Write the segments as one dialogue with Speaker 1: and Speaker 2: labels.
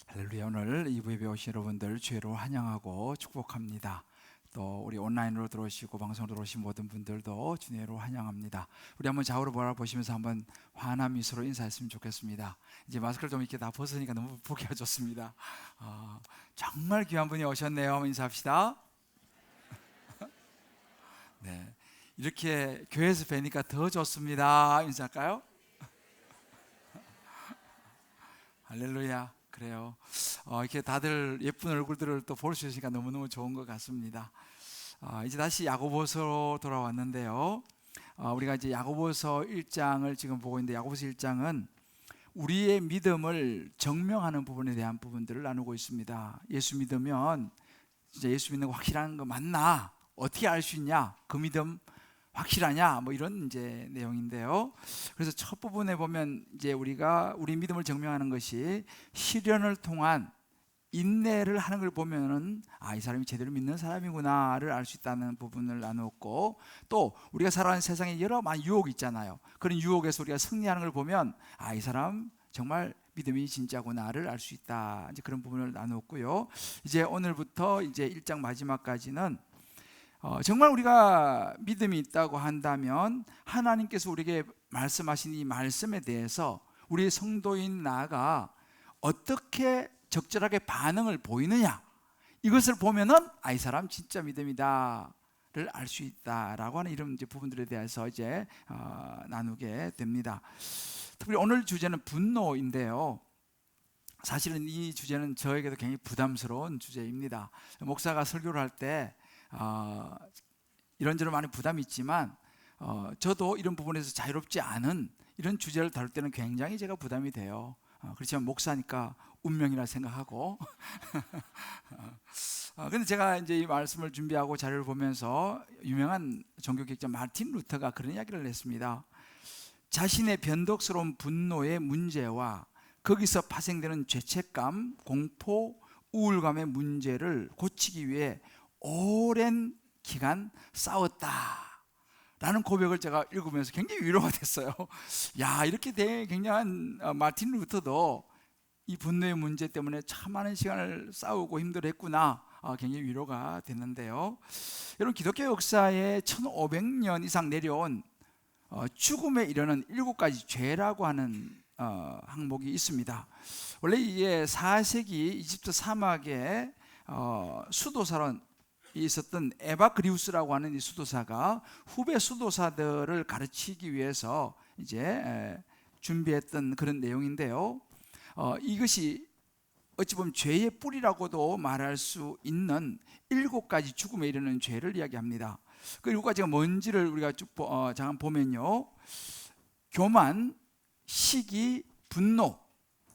Speaker 1: 할렐루야. 오늘 이 부에 오신 여러분들 주의로 환영하고 축복합니다. 또 우리 온라인으로 들어오시고 방송으로 들어오신 모든 분들도 주의로 환영합니다. 우리 한번 좌우로 바라보시면서 한번 환한 미소로 인사했으면 좋겠습니다. 이제 마스크를 좀 이렇게 다 벗으니까 너무 보기가 좋습니다. 정말 귀한 분이 오셨네요. 한번 인사합시다. 네, 이렇게 교회에서 뵈니까 더 좋습니다. 인사할까요? 할렐루야. 그래요. 이렇게 다들 예쁜 얼굴들을 또 볼 수 있으니까 너무너무 좋은 것 같습니다. 이제 다시 야고보서로 돌아왔는데요. 우리가 이제 야고보서 1장을 지금 보고 있는데, 야고보서 1장은 우리의 믿음을 증명하는 부분에 대한 부분들을 나누고 있습니다. 예수 믿으면 진짜 예수 믿는 거 확실한 거 맞나? 어떻게 알 수 있냐? 그 믿음 확실하냐? 뭐 이런 이제 내용인데요. 그래서 첫 부분에 보면 이제 우리가 우리 믿음을 증명하는 것이 시련을 통한 인내를 하는 걸 보면은 이 사람이 제대로 믿는 사람이구나를 알 수 있다는 부분을 나누었고, 또 우리가 살아가는 세상에 여러 많은 유혹이 있잖아요. 그런 유혹에서 우리가 승리하는 걸 보면 이 사람 정말 믿음이 진짜구나를 알 수 있다. 이제 그런 부분을 나누었고요. 이제 오늘부터 이제 1장 마지막까지는 정말 우리가 믿음이 있다고 한다면 하나님께서 우리에게 말씀하신 이 말씀에 대해서 우리 성도인 나가 어떻게 적절하게 반응을 보이느냐, 이것을 보면은 이 사람 진짜 믿음이다를 알 수 있다라고 하는 이런 이제 부분들에 대해서 이제 나누게 됩니다. 특별히 오늘 주제는 분노인데요. 사실은 이 주제는 저에게도 굉장히 부담스러운 주제입니다. 목사가 설교를 할 때 이런저런 많은 부담이 있지만 저도 이런 부분에서 자유롭지 않은 이런 주제를 다룰 때는 굉장히 제가 부담이 돼요. 그렇지만 목사니까 운명이라 생각하고 근데 제가 이제 이 말씀을 준비하고 자료를 보면서 유명한 종교개혁자 마틴 루터가 그런 이야기를 했습니다. 자신의 변덕스러운 분노의 문제와 거기서 파생되는 죄책감, 공포, 우울감의 문제를 고치기 위해 오랜 기간 싸웠다라는 고백을 제가 읽으면서 굉장히 위로가 됐어요. 이렇게 굉장한 마틴 루터도 이 분노의 문제 때문에 참 많은 시간을 싸우고 힘들었구나, 굉장히 위로가 됐는데요. 여러분, 기독교 역사에 1500년 이상 내려온 죽음에 이르는 7가지 죄라고 하는 항목이 있습니다. 원래 이게 4세기 이집트 사막에 수도사로 있었던 에바그리우스라고 하는 이 수도사가 후배 수도사들을 가르치기 위해서 이제 준비했던 그런 내용인데요. 이것이 어찌 보면 죄의 뿌리라고도 말할 수 있는 7가지 죽음에 이르는 죄를 이야기합니다. 그 7가지가 뭔지를 우리가 쭉 잠깐 보면요. 교만, 시기, 분노,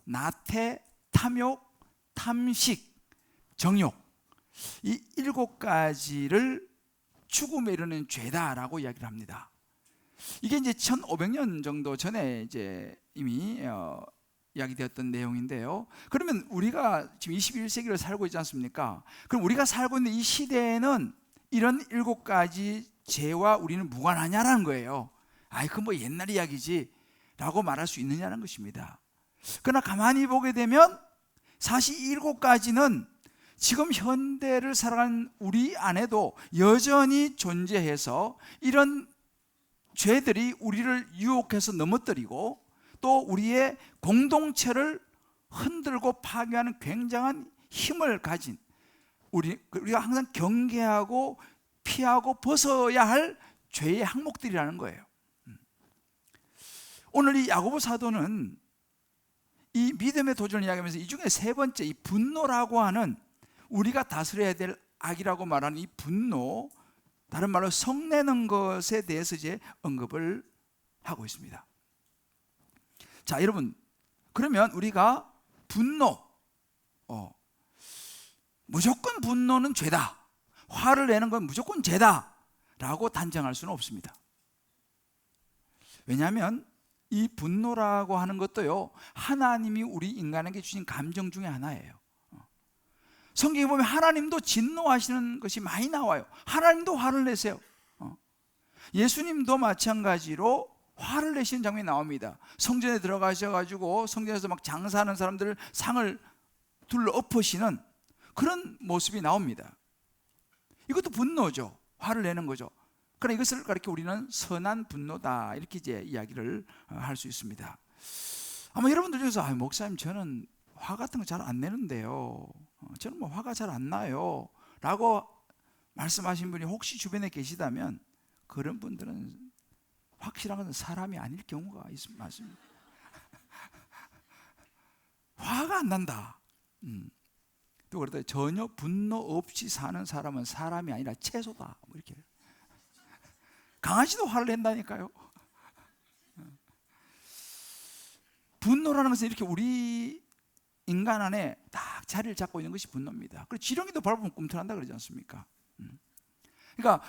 Speaker 1: 나태, 탐욕, 탐식, 정욕, 이 7가지를 죽음에 이르는 죄다라고 이야기를 합니다. 이게 이제 1500년 정도 전에 이제 이미 이야기되었던 내용인데요. 그러면 우리가 지금 21세기를 살고 있지 않습니까? 그럼 우리가 살고 있는 이 시대에는 이런 7가지 죄와 우리는 무관하냐라는 거예요. 그건 뭐 옛날 이야기지 라고 말할 수 있느냐는 것입니다. 그러나 가만히 보게 되면 사실 이 7가지는 지금 현대를 살아가는 우리 안에도 여전히 존재해서 이런 죄들이 우리를 유혹해서 넘어뜨리고 또 우리의 공동체를 흔들고 파괴하는 굉장한 힘을 가진, 우리가 항상 경계하고 피하고 벗어야 할 죄의 항목들이라는 거예요. 오늘 이 야고보 사도는 이 믿음의 도전을 이야기하면서 이 중에 세 번째, 이 분노라고 하는 우리가 다스려야 될 악이라고 말하는 이 분노, 다른 말로 성내는 것에 대해서 이제 언급을 하고 있습니다. 자, 여러분, 그러면 우리가 분노, 무조건 분노는 죄다, 화를 내는 건 무조건 죄다 라고 단정할 수는 없습니다. 왜냐하면 이 분노라고 하는 것도요, 하나님이 우리 인간에게 주신 감정 중에 하나예요. 성경에 보면 하나님도 진노하시는 것이 많이 나와요. 하나님도 화를 내세요. 예수님도 마찬가지로 화를 내시는 장면이 나옵니다. 성전에 들어가셔가지고 성전에서 막 장사하는 사람들을 상을 둘러 엎으시는 그런 모습이 나옵니다. 이것도 분노죠. 화를 내는 거죠. 그러나 이것을 가리켜 우리는 선한 분노다, 이렇게 이제 이야기를 할 수 있습니다. 아마 여러분들 중에서 목사님 저는 화 같은 거 잘 안 내는데요, 저는 뭐 화가 잘 안 나요 라고 말씀하신 분이 혹시 주변에 계시다면 그런 분들은 확실한 것은 사람이 아닐 경우가 많습니다. 화가 안 난다. 또 그러다 전혀 분노 없이 사는 사람은 사람이 아니라 채소다, 뭐 이렇게. 강아지도 화를 낸다니까요. 분노라는 것은 이렇게 우리 인간 안에 딱 자리를 잡고 있는 것이 분노입니다. 그리고 지렁이도 밟으면 꿈틀한다 그러지 않습니까? 그러니까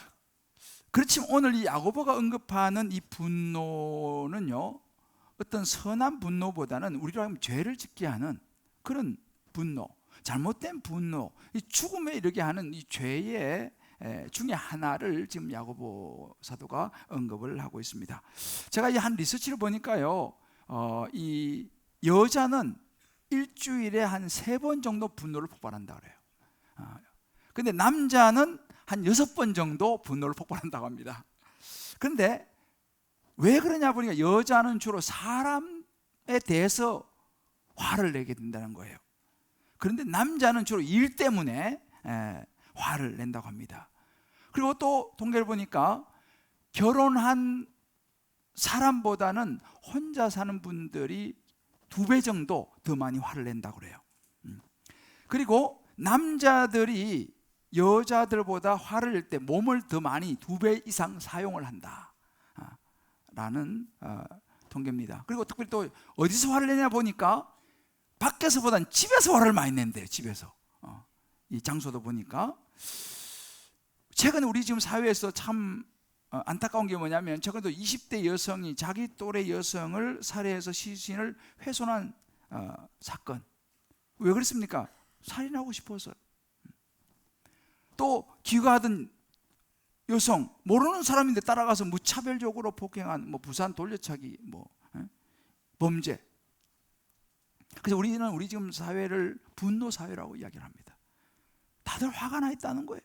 Speaker 1: 그렇지만 오늘 이 야고보가 언급하는 이 분노는요, 어떤 선한 분노보다는 우리로 하면 죄를 짓게 하는 그런 분노, 잘못된 분노, 이 죽음에 이르게 하는 이 죄의 중에 하나를 지금 야고보 사도가 언급을 하고 있습니다. 제가 이 한 리서치를 보니까요, 이 여자는 일주일에 한 3번 정도 분노를 폭발한다 그래요. 근데 남자는 한 6번 정도 분노를 폭발한다고 합니다. 그런데 왜 그러냐 보니까 여자는 주로 사람에 대해서 화를 내게 된다는 거예요. 그런데 남자는 주로 일 때문에 화를 낸다고 합니다. 그리고 또 통계를 보니까 결혼한 사람보다는 혼자 사는 분들이 2배 정도 더 많이 화를 낸다고 그래요. 그리고 남자들이 여자들보다 화를 낼 때 몸을 더 많이 2배 이상 사용을 한다 라는 통계입니다. 그리고 특별히 또 어디서 화를 내냐 보니까 밖에서보다는 집에서 화를 많이 낸대요. 집에서. 이 장소도 보니까 최근에 우리 지금 사회에서 참 안타까운 게 뭐냐면, 최근에도 20대 여성이 자기 또래 여성을 살해해서 시신을 훼손한 사건. 왜 그랬습니까? 살인하고 싶어서. 또 귀가하던 여성, 모르는 사람인데 따라가서 무차별적으로 폭행한 부산 돌려차기 범죄. 그래서 우리는 우리 지금 사회를 분노 사회라고 이야기를 합니다. 다들 화가 나 있다는 거예요.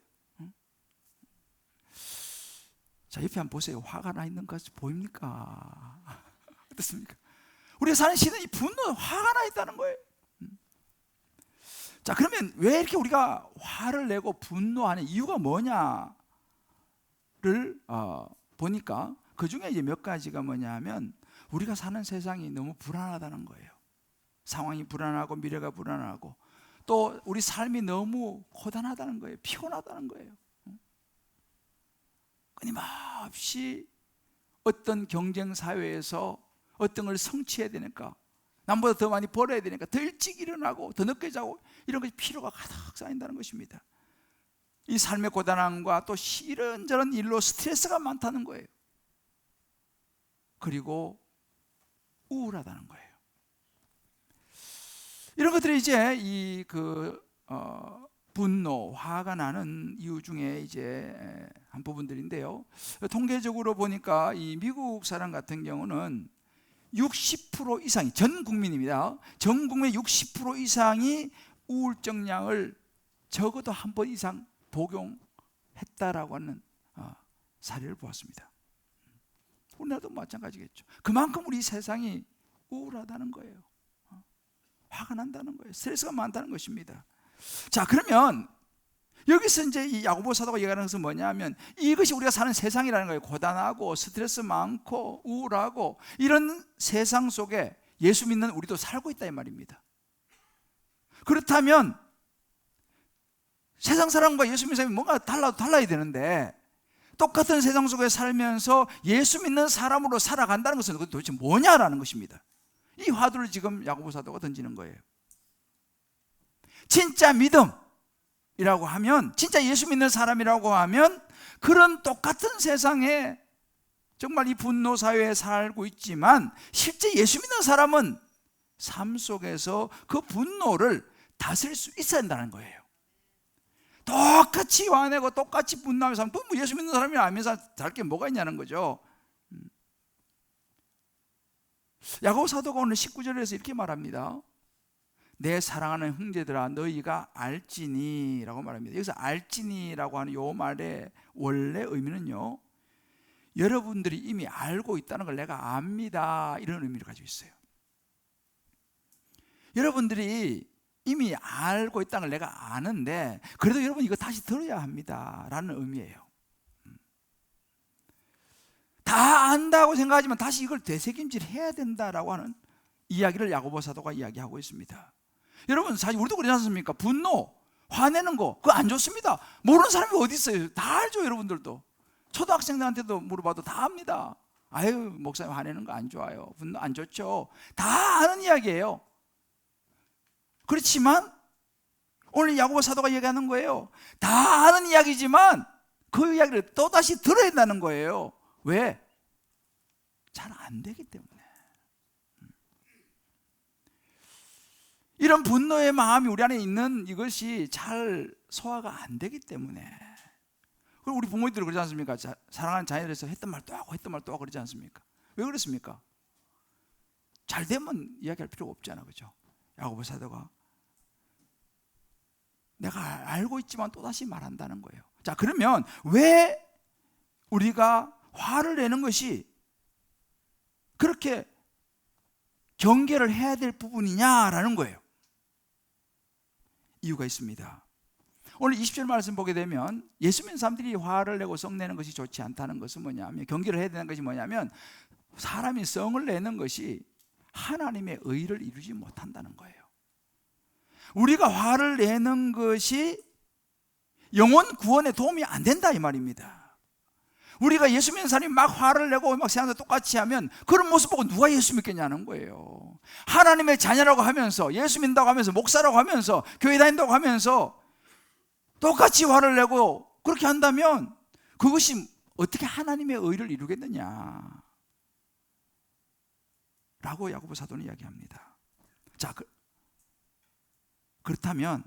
Speaker 1: 자, 옆에 한번 보세요. 화가 나 있는 것 보입니까? 어떻습니까? 우리가 사는 시대는 이 분노, 화가 나 있다는 거예요. 자, 그러면 왜 이렇게 우리가 화를 내고 분노하는 이유가 뭐냐를 보니까 그 중에 이제 몇 가지가 뭐냐면, 우리가 사는 세상이 너무 불안하다는 거예요. 상황이 불안하고 미래가 불안하고, 또 우리 삶이 너무 고단하다는 거예요. 피곤하다는 거예요. 끊임없이 어떤 경쟁 사회에서 어떤 걸 성취해야 되니까, 남보다 더 많이 벌어야 되니까 더 일찍 일어나고 더 늦게 자고, 이런 것이 피로가 가득 쌓인다는 것입니다. 이 삶의 고단함과 또 이런저런 일로 스트레스가 많다는 거예요. 그리고 우울하다는 거예요. 이런 것들이 이제 분노, 화가 나는 이유 중에 이제 한 부분들인데요. 통계적으로 보니까 이 미국 사람 같은 경우는 60% 이상이, 전 국민입니다. 전 국민의 60% 이상이 우울증약을 적어도 한 번 이상 복용했다라고 하는 사례를 보았습니다. 우리나라도 마찬가지겠죠. 그만큼 우리 세상이 우울하다는 거예요. 화가 난다는 거예요. 스트레스가 많다는 것입니다. 자, 그러면 여기서 이제 이 야고보 사도가 얘기하는 것은 뭐냐면, 이것이 우리가 사는 세상이라는 거예요. 고단하고 스트레스 많고 우울하고 이런 세상 속에 예수 믿는 우리도 살고 있다 이 말입니다. 그렇다면 세상 사람과 예수 믿는 사람이 뭔가 달라야 되는데, 똑같은 세상 속에 살면서 예수 믿는 사람으로 살아간다는 것은 도대체 뭐냐라는 것입니다. 이 화두를 지금 야고보 사도가 던지는 거예요. 진짜 믿음이라고 하면, 진짜 예수 믿는 사람이라고 하면, 그런 똑같은 세상에 정말 이 분노 사회에 살고 있지만, 실제 예수 믿는 사람은 삶 속에서 그 분노를 다스릴 수 있어야 한다는 거예요. 똑같이 화내고 똑같이 분노하는 사람, 뭐 예수 믿는 사람이 알면서 다를 게 뭐가 있냐는 거죠. 야고보 사도가 오늘 19절에서 이렇게 말합니다. 내 사랑하는 형제들아 너희가 알지니 라고 말합니다. 여기서 알지니라고 하는 요 말의 원래 의미는요, 여러분들이 이미 알고 있다는 걸 내가 압니다, 이런 의미를 가지고 있어요. 여러분들이 이미 알고 있다는 걸 내가 아는데 그래도 여러분 이거 다시 들어야 합니다 라는 의미예요. 다 안다고 생각하지만 다시 이걸 되새김질 해야 된다라고 하는 이야기를 야고보 사도가 이야기하고 있습니다. 여러분 사실 우리도 그러지 않습니까? 분노, 화내는 거 그거 안 좋습니다. 모르는 사람이 어디 있어요? 다 알죠. 여러분들도 초등학생들한테도 물어봐도 다 압니다. 아유 목사님 화내는 거 안 좋아요, 분노 안 좋죠. 다 아는 이야기예요. 그렇지만 오늘 야고보 사도가 얘기하는 거예요. 다 아는 이야기지만 그 이야기를 또다시 들어야 된다는 거예요. 왜? 잘 안 되기 때문에. 이런 분노의 마음이 우리 안에 있는 이것이 잘 소화가 안 되기 때문에. 그리고 우리 부모님들 그러지 않습니까? 사랑하는 자녀들에서 했던 말 또 하고 했던 말 또 하고 그러지 않습니까? 왜 그렇습니까? 잘 되면 이야기할 필요가 없잖아, 그죠? 야고보 사도가 내가 알고 있지만 또다시 말한다는 거예요. 자, 그러면 왜 우리가 화를 내는 것이 그렇게 경계를 해야 될 부분이냐라는 거예요. 이유가 있습니다. 오늘 20절 말씀 보게 되면 예수 믿는 사람들이 화를 내고 성내는 것이 좋지 않다는 것은 뭐냐면, 경계를 해야 되는 것이 뭐냐면, 사람이 성을 내는 것이 하나님의 의를 이루지 못한다는 거예요. 우리가 화를 내는 것이 영혼 구원에 도움이 안 된다 이 말입니다. 우리가 예수 믿는 사람이 막 화를 내고 막 세상에서 똑같이 하면 그런 모습 보고 누가 예수 믿겠냐는 거예요. 하나님의 자녀라고 하면서, 예수 믿는다고 하면서, 목사라고 하면서, 교회 다닌다고 하면서 똑같이 화를 내고 그렇게 한다면 그것이 어떻게 하나님의 의를 이루겠느냐 라고 야고보 사도는 이야기합니다. 자, 그렇다면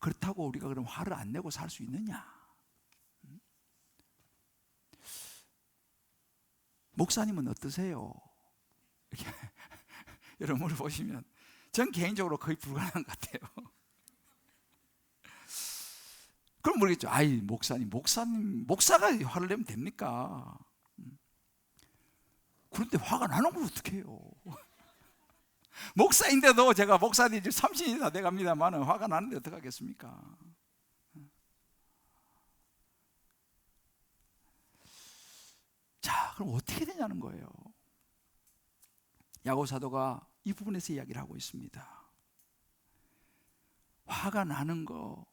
Speaker 1: 그렇다고 우리가 그럼 화를 안 내고 살 수 있느냐? 목사님은 어떠세요? 이렇게 여러분 물어보시면 전 개인적으로 거의 불가능한 것 같아요. 그럼 모르겠죠. 아이 목사가 화를 내면 됩니까? 그런데 화가 나는 걸 어떻게 해요? 목사인데도 제가 목사님 30년이 다 돼갑니다만 화가 나는데 어떡하겠습니까? 자, 그럼 어떻게 되냐는 거예요. 야고보 사도가 이 부분에서 이야기를 하고 있습니다. 화가 나는 거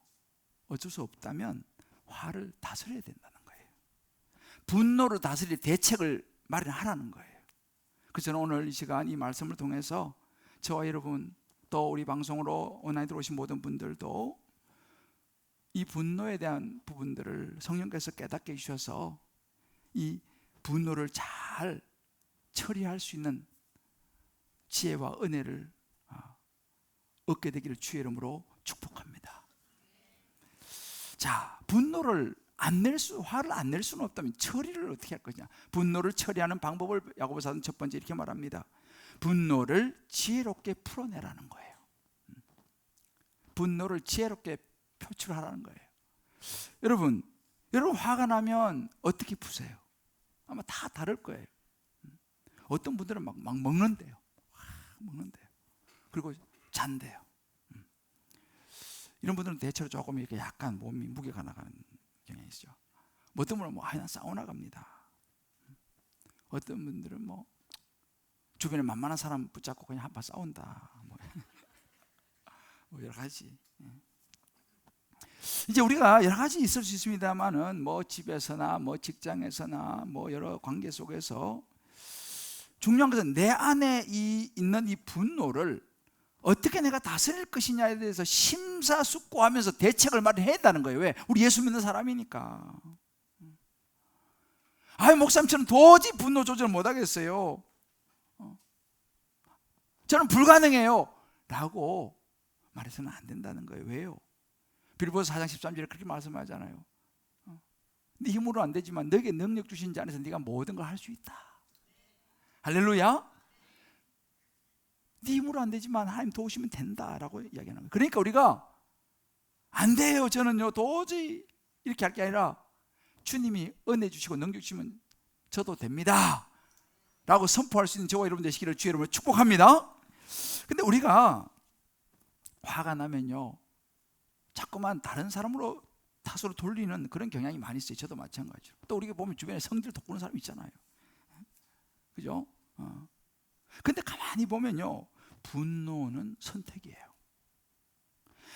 Speaker 1: 어쩔 수 없다면 화를 다스려야 된다는 거예요. 분노를 다스릴 대책을 마련하라는 거예요. 그래서 저는 오늘 이 시간 이 말씀을 통해서 저와 여러분, 또 우리 방송으로 온라인 들어오신 모든 분들도 이 분노에 대한 부분들을 성령께서 깨닫게 해주셔서 이 분노를 잘 처리할 수 있는 지혜와 은혜를 얻게 되기를 주의 이름으로 축복합니다. 자, 분노를 화를 안 낼 수는 없다면 처리를 어떻게 할 거냐? 분노를 처리하는 방법을 야고보 사도는 첫 번째 이렇게 말합니다. 분노를 지혜롭게 풀어내라는 거예요. 분노를 지혜롭게 표출하라는 거예요. 여러분 화가 나면 어떻게 푸세요? 아마 다 다를 거예요. 어떤 분들은 막 먹는데요. 먹는데요. 그리고 잔대요. 이런 분들은 대체로 조금 이렇게 약간 몸이 무게가 나가는 경향이 있죠. 어떤 분은 난 사우나 갑니다. 어떤 분들은 주변에 만만한 사람 붙잡고 그냥 한판 싸운다. 여러 가지. 이제 우리가 여러 가지 있을 수 있습니다만은 집에서나 직장에서나 여러 관계 속에서 중요한 것은 내 안에 있는 이 분노를 어떻게 내가 다스릴 것이냐에 대해서 심사숙고하면서 대책을 마련해야 한다는 거예요. 왜? 우리 예수 믿는 사람이니까. 목사님처럼 도저히 분노 조절을 못하겠어요. 저는 불가능해요 라고 말해서는 안 된다는 거예요. 왜요? 빌보서 4장 13절에 그렇게 말씀하잖아요. 네 힘으로 안 되지만 너에게 능력 주신 자 안에서 네가 모든 걸 할 수 있다. 할렐루야. 네 힘으로 안 되지만 하나님 도우시면 된다라고 이야기하는 거예요. 그러니까 우리가 안 돼요, 저는요 도저히 이렇게 할 게 아니라 주님이 은혜 주시고 능력 주시면 저도 됩니다 라고 선포할 수 있는 저와 여러분 되시기를 주의 이름으로 축복합니다. 근데 우리가 화가 나면요 자꾸만 다른 사람으로 탓으로 돌리는 그런 경향이 많이 있어요. 저도 마찬가지로. 또 우리가 보면 주변에 성질 돋구는 사람 있잖아요. 그죠? 근데 가만히 보면요 분노는 선택이에요.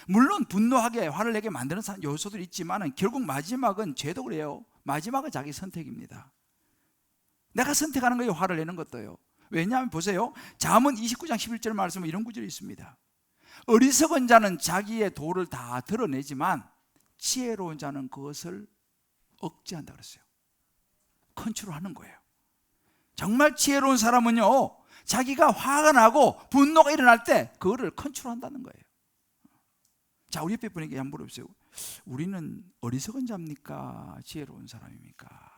Speaker 1: 물론 분노하게 화를 내게 만드는 요소들이 있지만 결국 마지막은 죄도 그래요. 마지막은 자기 선택입니다. 내가 선택하는 거예요. 화를 내는 것도요. 왜냐하면 보세요, 잠언 29장 11절 말씀에 이런 구절이 있습니다. 어리석은 자는 자기의 도를 다 드러내지만 지혜로운 자는 그것을 억제한다 그랬어요. 컨트롤하는 거예요. 정말 지혜로운 사람은요 자기가 화가 나고 분노가 일어날 때 그거를 컨트롤한다는 거예요. 자, 우리 옆에 분에게 한번 물어보세요. 우리는 어리석은 자입니까? 지혜로운 사람입니까?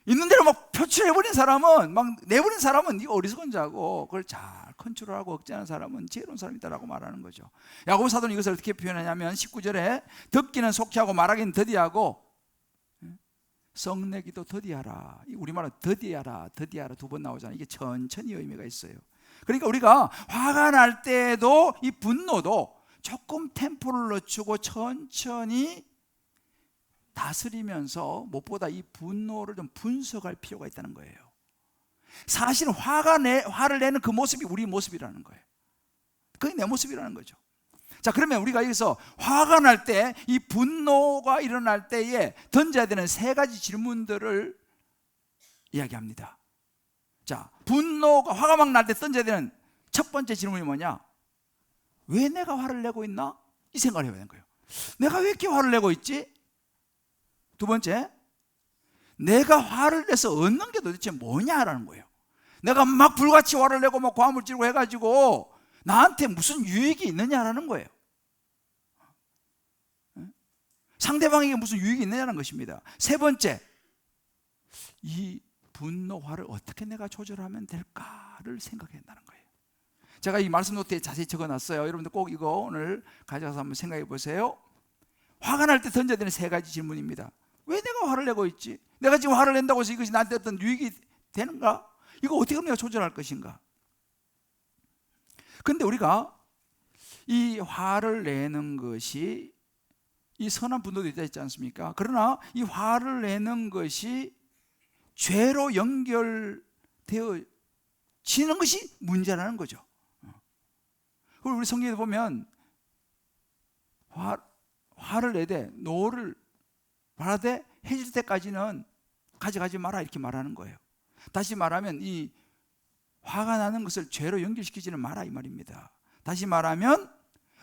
Speaker 1: 있는 대로 막 표출해버린 사람은, 막 내버린 사람은 이거 어리석은 자고, 그걸 잘 컨트롤하고 억제하는 사람은 지혜로운 사람이다라고 말하는 거죠. 야고보 사도는 이것을 어떻게 표현하냐면 19절에 듣기는 속히하고 말하기는 더디하고 썩내기도 더디하라. 우리말로 더디하라, 더디하라 두 번 나오잖아요. 이게 천천히 의미가 있어요. 그러니까 우리가 화가 날 때도 이 분노도 조금 템포를 늦추고 천천히 다스리면서 무엇보다 이 분노를 좀 분석할 필요가 있다는 거예요. 사실 화를 내는 그 모습이 우리 모습이라는 거예요. 그게 내 모습이라는 거죠. 자, 그러면 우리가 여기서 화가 날 때, 이 분노가 일어날 때에 던져야 되는 세 가지 질문들을 이야기합니다. 자, 화가 막 날 때 던져야 되는 첫 번째 질문이 뭐냐? 왜 내가 화를 내고 있나? 이 생각을 해야 되는 거예요. 내가 왜 이렇게 화를 내고 있지? 두 번째, 내가 화를 내서 얻는 게 도대체 뭐냐라는 거예요. 내가 막 불같이 화를 내고 막 고함을 지르고 해가지고 나한테 무슨 유익이 있느냐라는 거예요. 상대방에게 무슨 유익이 있느냐는 것입니다. 세 번째, 이 분노, 화를 어떻게 내가 조절하면 될까를 생각해야 한다는 거예요. 제가 이 말씀 노트에 자세히 적어놨어요. 여러분들 꼭 이거 오늘 가져가서 한번 생각해 보세요. 화가 날 때 던져야 되는 세 가지 질문입니다. 왜 내가 화를 내고 있지? 내가 지금 화를 낸다고 해서 이것이 나한테 어떤 유익이 되는가? 이거 어떻게 하면 내가 조절할 것인가? 근데 우리가 이 화를 내는 것이 이 선한 분노도 있지 않습니까? 그러나 이 화를 내는 것이 죄로 연결되어지는 것이 문제라는 거죠. 그리고 우리 성경에 보면 화를 내되 노를 말하되 해질 때까지는 가져가지 마라 이렇게 말하는 거예요. 다시 말하면 이 화가 나는 것을 죄로 연결시키지는 마라 이 말입니다. 다시 말하면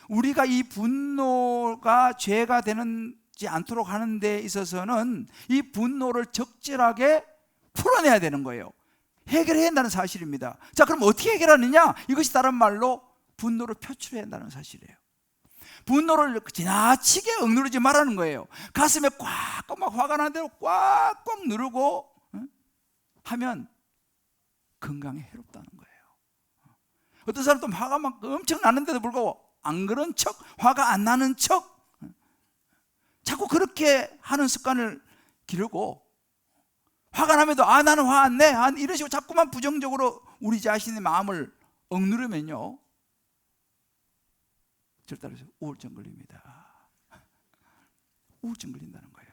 Speaker 1: 우리가 이 분노가 죄가 되지 않도록 하는 데 있어서는 이 분노를 적절하게 풀어내야 되는 거예요. 해결해야 한다는 사실입니다. 자, 그럼 어떻게 해결하느냐? 이것이 다른 말로 분노를 표출해야 한다는 사실이에요. 분노를 지나치게 억누르지 말라는 거예요. 가슴에 꽉꽉 막 화가 나는 대로 꽉꽉 누르고 하면 건강에 해롭다는 거예요. 어떤 사람은 또 화가 막 엄청 나는데도 불구하고 안 그런 척, 화가 안 나는 척 자꾸 그렇게 하는 습관을 기르고 화가 나면도 나는 화 안 내 이런 식으로 자꾸만 부정적으로 우리 자신의 마음을 억누르면요 절대로 우울증 걸립니다. 우울증 걸린다는 거예요.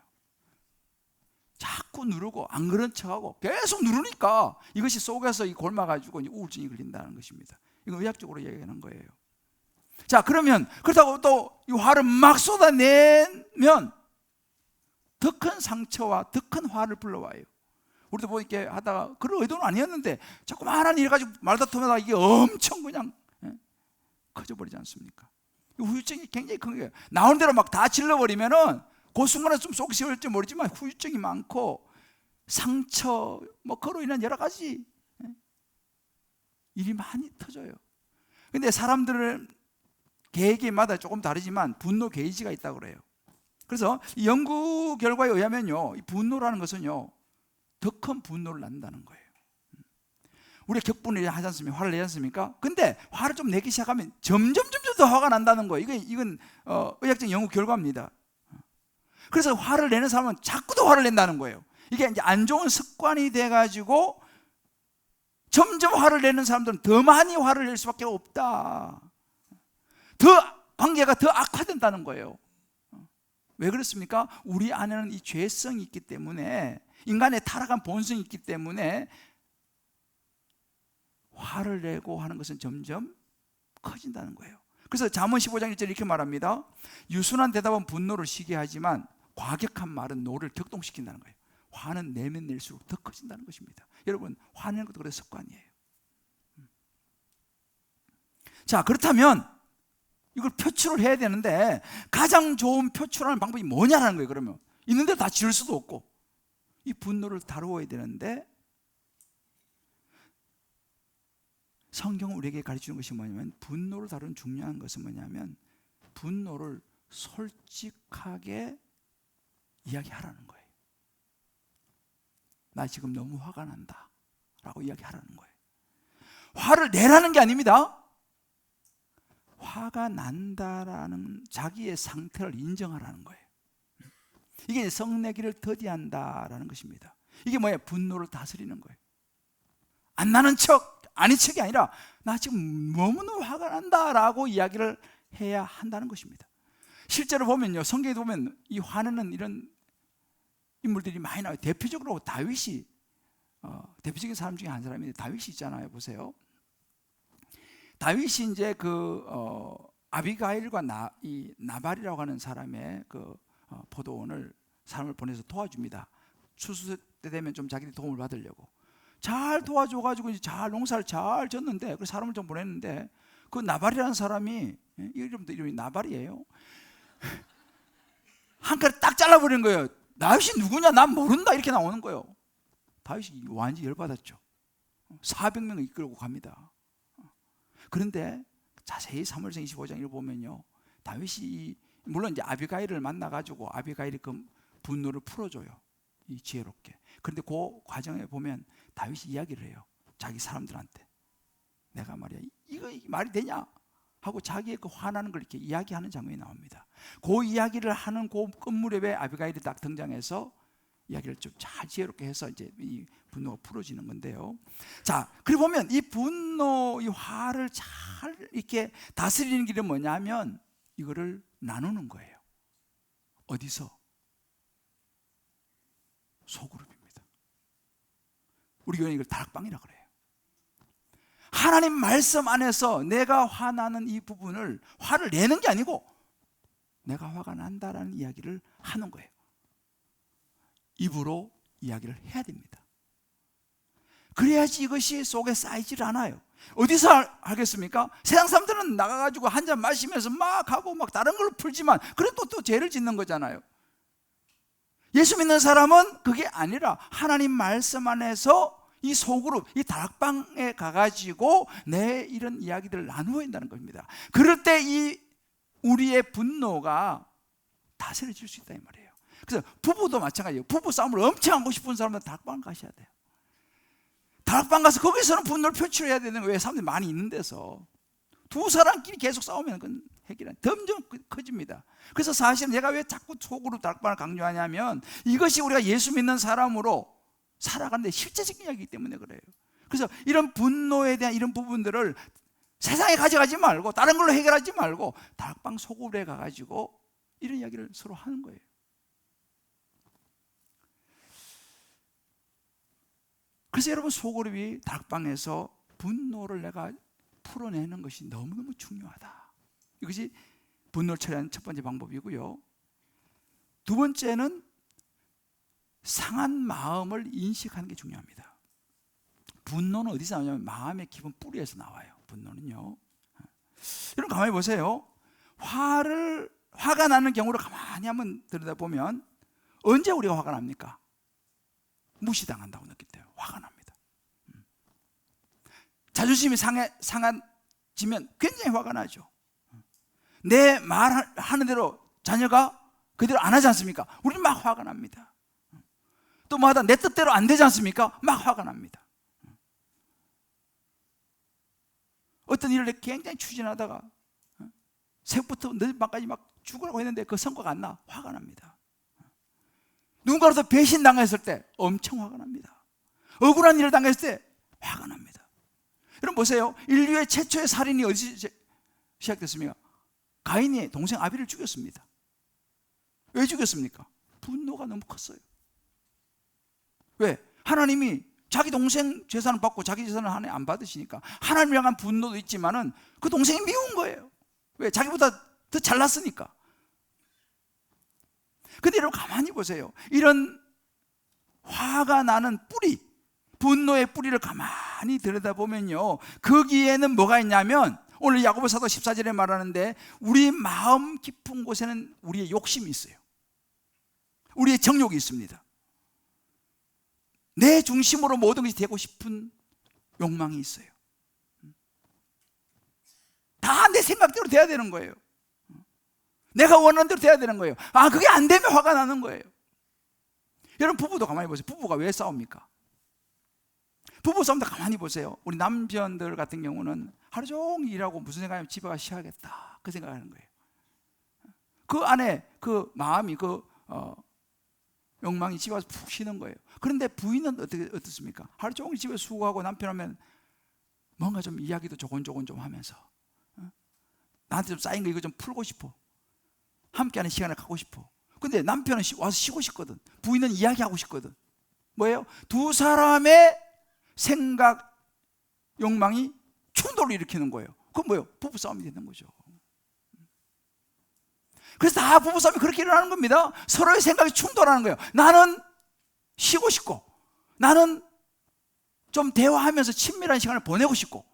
Speaker 1: 자꾸 누르고 안 그런 척하고 계속 누르니까 이것이 속에서 골마가지고 우울증이 걸린다는 것입니다. 이거 의학적으로 얘기하는 거예요. 자, 그러면 그렇다고 또 이 화를 막 쏟아내면 더 큰 상처와 더 큰 화를 불러와요. 우리도 뭐 이렇게 하다가 그런 의도는 아니었는데 자꾸만 일 가지고 말다툼하다가 이게 엄청 그냥 커져버리지 않습니까? 후유증이 굉장히 큰 거예요. 나오는 대로 막 다 질러버리면은 그 순간에 좀 속이 시원할지 모르지만 후유증이 많고 상처 그로 인한 여러 가지 일이 많이 터져요. 근데 사람들은 계획마다 조금 다르지만 분노 게이지가 있다고 그래요. 그래서 이 연구 결과에 의하면요, 이 분노라는 것은요 더 큰 분노를 낳는다는 거예요. 우리가 격분을 하지 않습니까? 화를 내지 않습니까? 근데 화를 좀 내기 시작하면 점점 더 화가 난다는 거예요. 이건 의학적 연구 결과입니다. 그래서 화를 내는 사람은 자꾸 더 화를 낸다는 거예요. 이게 이제 안 좋은 습관이 돼가지고 점점 화를 내는 사람들은 더 많이 화를 낼 수밖에 없다. 더 관계가 더 악화된다는 거예요. 왜 그렇습니까? 우리 안에는 이 죄성이 있기 때문에, 인간의 타락한 본성이 있기 때문에 화를 내고 하는 것은 점점 커진다는 거예요. 그래서 잠언 15장 1절에 이렇게 말합니다. 유순한 대답은 분노를 쉬게 하지만 과격한 말은 노를 격동시킨다는 거예요. 화는 내면 낼수록 더 커진다는 것입니다. 여러분, 화내는 것도 그래서 습관이에요. 자, 그렇다면 이걸 표출을 해야 되는데 가장 좋은 표출하는 방법이 뭐냐라는 거예요. 그러면 있는데 다 지을 수도 없고 이 분노를 다루어야 되는데, 성경은 우리에게 가르치는 것이 뭐냐면, 분노를 다루는 중요한 것은 뭐냐면 분노를 솔직하게 이야기하라는 거예요. 나 지금 너무 화가 난다 라고 이야기하라는 거예요. 화를 내라는 게 아닙니다. 화가 난다라는 자기의 상태를 인정하라는 거예요. 이게 성내기를 더디한다라는 것입니다. 이게 뭐예요? 분노를 다스리는 거예요. 안 나는 척, 아닌 척이 아니라 나 지금 너무너무 화가 난다라고 이야기를 해야 한다는 것입니다. 실제로 보면요, 성경에 보면 이 화내는 이런 인물들이 많이 나와요. 대표적으로 다윗이 대표적인 사람 중에 한 사람인데, 다윗이 있잖아요. 보세요. 다윗이 이제 아비가일과 이 나발이라고 하는 사람의 포도원을 사람을 보내서 도와줍니다. 추수 때 되면 좀 자기들이 도움을 받으려고 잘 도와줘가지고 이제 잘 농사를 잘 졌는데, 그 사람을 좀 보냈는데, 그 나발이라는 사람이, 이름이 나발이에요. 한 칼에 딱 잘라버린 거예요. 다윗이 누구냐? 난 모른다. 이렇게 나오는 거예요. 다윗이 완전히 열받았죠. 400명을 이끌고 갑니다. 그런데 자세히 사무엘상 25장을 보면요, 다윗이 물론 이제 아비가일을 만나가지고 아비가일이 그 분노를 풀어줘요, 이 지혜롭게. 그런데 그 과정에 보면 다윗이 이야기를 해요. 자기 사람들한테 내가 말이야 이거 말이 되냐 하고 자기의 그 화나는 걸 이렇게 이야기하는 장면이 나옵니다. 그 이야기를 하는 그 끝무렵에 아비가일이 딱 등장해서 이야기를 좀 잘 지혜롭게 해서 이제 이 분노가 풀어지는 건데요. 자, 그리고 보면 이 분노, 이 화를 잘 이렇게 다스리는 길은 뭐냐면 이거를 나누는 거예요. 어디서? 소그룹입니다. 우리 교회는 이걸 다락방이라고 그래요. 하나님 말씀 안에서 내가 화나는 이 부분을, 화를 내는 게 아니고 내가 화가 난다라는 이야기를 하는 거예요. 입으로 이야기를 해야 됩니다. 그래야지 이것이 속에 쌓이질 않아요. 어디서 하겠습니까? 세상 사람들은 나가가지고 한 잔 마시면서 막 하고 막 다른 걸로 풀지만 그래도 또 죄를 짓는 거잖아요. 예수 믿는 사람은 그게 아니라 하나님 말씀 안에서 이 소그룹, 이 다락방에 가가지고 내 이런 이야기들을 나누어야 한다는 겁니다. 그럴 때 이 우리의 분노가 다스려질 수 있다 이 말이에요. 그래서 부부도 마찬가지예요. 부부 싸움을 엄청 하고 싶은 사람은 다락방 가셔야 돼요. 다락방 가서 거기서는 분노를 표출해야 되는 거예요. 왜? 사람들이 많이 있는 데서. 두 사람끼리 계속 싸우면 그건 해결은 점점 커집니다. 그래서 사실 내가 왜 자꾸 속으로 다락방을 강조하냐면 이것이 우리가 예수 믿는 사람으로 살아가는데 실제적인 이야기이기 때문에 그래요. 그래서 이런 분노에 대한 이런 부분들을 세상에 가져가지 말고 다른 걸로 해결하지 말고 다락방 소그룹에 가가지고 이런 이야기를 서로 하는 거예요. 그래서 여러분, 소그룹이 다락방에서 분노를 내가 풀어내는 것이 너무너무 중요하다. 이것이 분노를 처리하는 첫 번째 방법이고요. 두 번째는 상한 마음을 인식하는 게 중요합니다. 분노는 어디서 나오냐면 마음의 깊은 뿌리에서 나와요. 분노는요. 여러분 가만히 보세요. 화가 나는 경우를 가만히 한번 들여다보면 언제 우리가 화가 납니까? 무시당한다고 느낄 때 화가 납니다. 자존심이 상해지면 굉장히 화가 나죠. 내 말하는 대로 자녀가 그대로 안 하지 않습니까? 우리는 막 화가 납니다. 또 뭐하다 내 뜻대로 안 되지 않습니까? 막 화가 납니다. 어떤 일을 굉장히 추진하다가 새벽부터 늦은 밤까지 막 죽으라고 했는데 그 성과가 안 나. 화가 납니다. 누군가로부터 배신당했을 때 엄청 화가 납니다. 억울한 일을 당했을 때 화가 납니다. 여러분 보세요. 인류의 최초의 살인이 어디서 시작됐습니까? 가인이 동생 아벨을 죽였습니다. 왜 죽였습니까? 분노가 너무 컸어요. 왜? 하나님이 자기 동생 재산을 받고 자기 재산을 하나님 안 받으시니까 하나님을 향한 분노도 있지만은 그 동생이 미운 거예요. 왜? 자기보다 더 잘났으니까. 근데 여러분 가만히 보세요. 이런 화가 나는 뿌리, 분노의 뿌리를 가만히 들여다보면요, 거기에는 뭐가 있냐면 오늘 야고보 사도 14절에 말하는데 우리 마음 깊은 곳에는 우리의 욕심이 있어요. 우리의 정욕이 있습니다. 내 중심으로 모든 것이 되고 싶은 욕망이 있어요. 다 내 생각대로 돼야 되는 거예요. 내가 원하는 대로 돼야 되는 거예요. 그게 안 되면 화가 나는 거예요. 여러분 부부도 가만히 보세요. 부부가 왜 싸웁니까? 부부 싸움도 가만히 보세요. 우리 남편들 같은 경우는 하루 종일 일하고 무슨 생각하면 집에 가서 쉬어야겠다 그 생각하는 거예요. 그 안에 그 마음이 욕망이 집에 가서 푹 쉬는 거예요. 그런데 부인은 어떻습니까? 하루 종일 집에 수고하고 남편 하면 뭔가 좀 이야기도 조곤조곤 좀 하면서 나한테 좀 쌓인 거 이거 좀 풀고 싶어. 함께하는 시간을 갖고 싶어. 근데 남편은 와서 쉬고 싶거든. 부인은 이야기하고 싶거든. 뭐예요? 두 사람의 생각, 욕망이 충돌을 일으키는 거예요. 그건 뭐예요? 부부싸움이 되는 거죠. 그래서 다 부부싸움이 그렇게 일어나는 겁니다. 서로의 생각이 충돌하는 거예요. 나는 쉬고 싶고, 나는 좀 대화하면서 친밀한 시간을 보내고 싶고,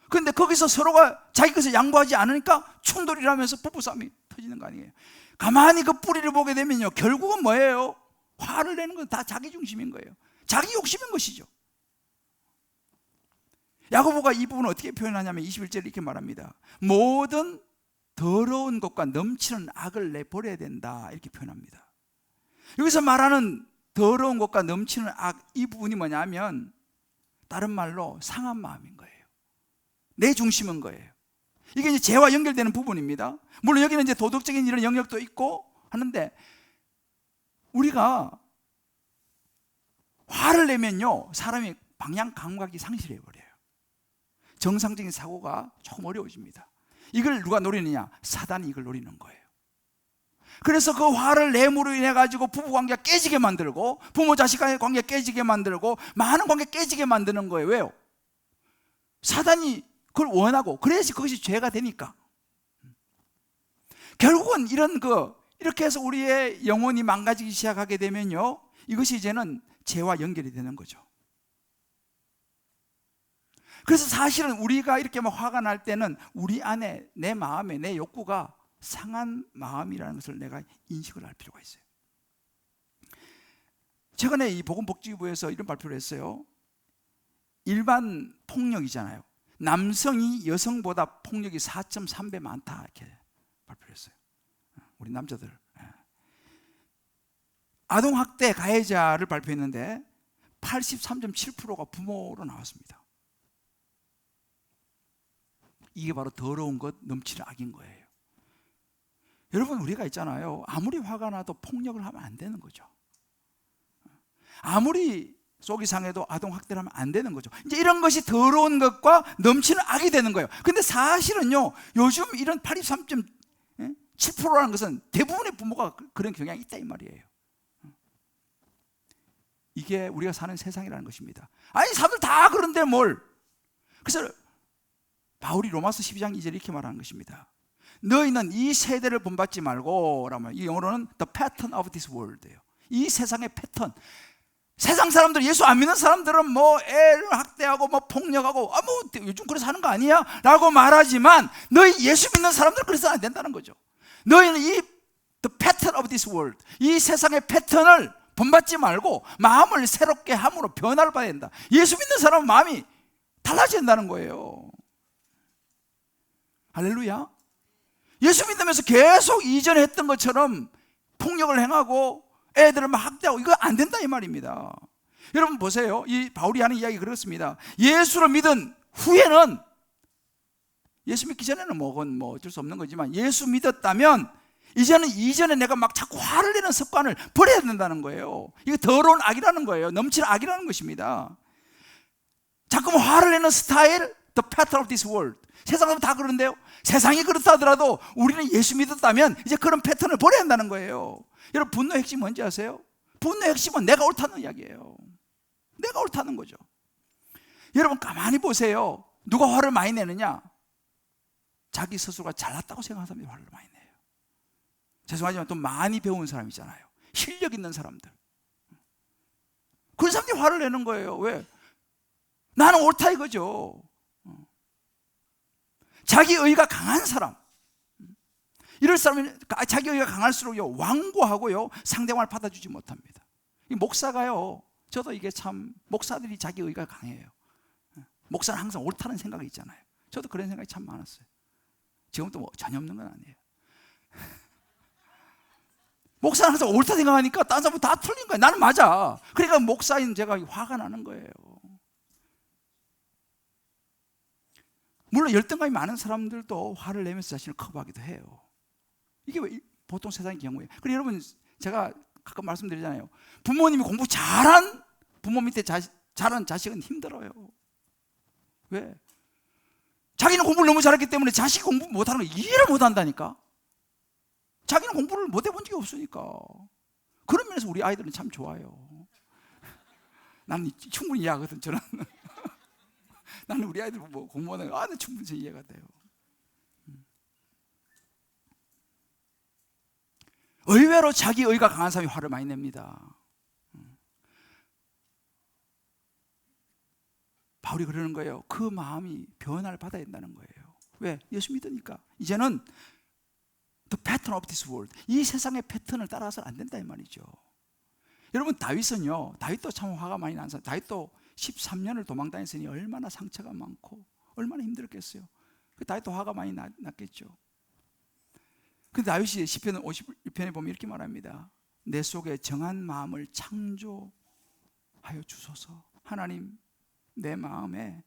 Speaker 1: 그런데 거기서 서로가 자기 것을 양보하지 않으니까 충돌이 일어나면서 부부싸움이 터지는 거 아니에요. 가만히 그 뿌리를 보게 되면요, 결국은 뭐예요? 화를 내는 건 다 자기 중심인 거예요. 자기 욕심인 것이죠. 야고보가 이 부분을 어떻게 표현하냐면 21절에 이렇게 말합니다. 모든 더러운 것과 넘치는 악을 내버려야 된다 이렇게 표현합니다. 여기서 말하는 더러운 것과 넘치는 악, 이 부분이 뭐냐면 다른 말로 상한 마음인 거예요. 내 중심인 거예요. 이게 이제 죄와 연결되는 부분입니다. 물론 여기는 이제 도덕적인 이런 영역도 있고 하는데, 우리가 화를 내면요 사람이 방향 감각이 상실해 버려요. 정상적인 사고가 조금 어려워집니다. 이걸 누가 노리느냐? 사단이 이걸 노리는 거예요. 그래서 그 화를 내므로 인해 가지고 부부 관계가 깨지게 만들고, 부모 자식 간의 관계가 깨지게 만들고, 많은 관계가 깨지게 만드는 거예요. 왜요? 사단이 그걸 원하고, 그래야지 그것이 죄가 되니까. 결국은 이렇게 해서 우리의 영혼이 망가지기 시작하게 되면요, 이것이 이제는 죄와 연결이 되는 거죠. 그래서 사실은 우리가 이렇게 막 화가 날 때는 우리 안에, 내 마음에, 내 욕구가 상한 마음이라는 것을 내가 인식을 할 필요가 있어요. 최근에 이 보건복지부에서 이런 발표를 했어요. 일반 폭력이잖아요. 남성이 여성보다 폭력이 4.3배 많다 이렇게 발표를 했어요. 우리 남자들. 아동학대 가해자를 발표했는데 83.7%가 부모로 나왔습니다. 이게 바로 더러운 것, 넘치는 악인 거예요. 여러분, 우리가 있잖아요, 아무리 화가 나도 폭력을 하면 안 되는 거죠. 아무리 속이 상해도 아동학대를 하면 안 되는 거죠. 이제 이런 것이 더러운 것과 넘치는 악이 되는 거예요. 근데 사실은요, 요즘 이런 83.7%라는 것은 대부분의 부모가 그런 경향이 있다 이 말이에요. 이게 우리가 사는 세상이라는 것입니다. 아니, 사람들 다 그런데 뭘. 그래서 바울이 로마서 12장 2절에 이렇게 말하는 것입니다. 너희는 이 세대를 본받지 말고, 라면 이 영어로는 the pattern of this world예요. 이 세상의 패턴. 세상 사람들, 예수 안 믿는 사람들은 뭐 애를 학대하고 뭐 폭력하고 뭐 요즘 그래서 하는 거 아니야? 라고 말하지만 너희 예수 믿는 사람들은 그래서 안 된다는 거죠. 너희는 이 the pattern of this world, 이 세상의 패턴을 본받지 말고 마음을 새롭게 함으로 변화를 봐야 된다. 예수 믿는 사람은 마음이 달라져야 된다는 거예요. 할렐루야. 예수 믿으면서 계속 이전에 했던 것처럼 폭력을 행하고 애들을 막 학대하고 이거 안 된다 이 말입니다. 여러분 보세요. 이 바울이 하는 이야기 그렇습니다. 예수를 믿은 후에는 예수 믿기 전에는 뭐 어쩔 수 없는 거지만 예수 믿었다면 이제는 이전에 내가 막 자꾸 화를 내는 습관을 버려야 된다는 거예요. 이게 더러운 악이라는 거예요. 넘치는 악이라는 것입니다. 자꾸 화를 내는 스타일, the pattern of this world. 세상은 다 그런데요. 세상이 그렇다 하더라도 우리는 예수 믿었다면 이제 그런 패턴을 버려야 한다는 거예요. 여러분, 분노의 핵심이 뭔지 아세요? 분노의 핵심은 내가 옳다는 이야기예요. 내가 옳다는 거죠. 여러분, 가만히 보세요. 누가 화를 많이 내느냐? 자기 스스로가 잘났다고 생각하는 사람이 화를 많이 내요. 죄송하지만 또 많이 배운 사람이잖아요. 실력 있는 사람들. 그런 사람들이 화를 내는 거예요. 왜? 나는 옳다 이거죠. 자기 의가 강한 사람, 이럴 사람은 자기 의가 강할수록요 완고하고요 상대방을 받아주지 못합니다. 이 목사가요, 저도 이게 참 목사들이 자기 의가 강해요. 목사는 항상 옳다는 생각이 있잖아요. 저도 그런 생각이 참 많았어요. 지금도 뭐 전혀 없는 건 아니에요. 목사는 항상 옳다 생각하니까 딴 사람은 다 틀린 거예요. 나는 맞아. 그러니까 목사인 제가 화가 나는 거예요. 물론 열등감이 많은 사람들도 화를 내면서 자신을 커버하기도 해요. 이게 왜 보통 세상의 경우예요. 그리고 여러분, 제가 가끔 말씀드리잖아요. 부모님이 공부 잘한 부모 밑에 자란 자식은 힘들어요. 왜? 자기는 공부를 너무 잘했기 때문에 자식이 공부 못하는 걸 이해를 못한다니까. 자기는 공부를 못 해본 적이 없으니까. 그런 면에서 우리 아이들은 참 좋아요. 나는 충분히 이해하거든. 저는 나는 우리 아이들 뭐 공부하는 거 충분히 이해가 돼요. 의외로 자기 의가 강한 사람이 화를 많이 냅니다. 바울이 그러는 거예요. 그 마음이 변화를 받아야 된다는 거예요. 왜? 예수 믿으니까. 이제는 the pattern of this world, 이 세상의 패턴을 따라서는 안 된다 이 말이죠. 여러분, 다윗도 참 화가 많이 난 사람. 다윗도 13년을 도망다녔으니 얼마나 상처가 많고 얼마나 힘들었겠어요. 다윗도 화가 많이 났겠죠. 근데 다윗이 시편 51편에 보면 이렇게 말합니다. 내 속에 정한 마음을 창조하여 주소서. 하나님, 내 마음에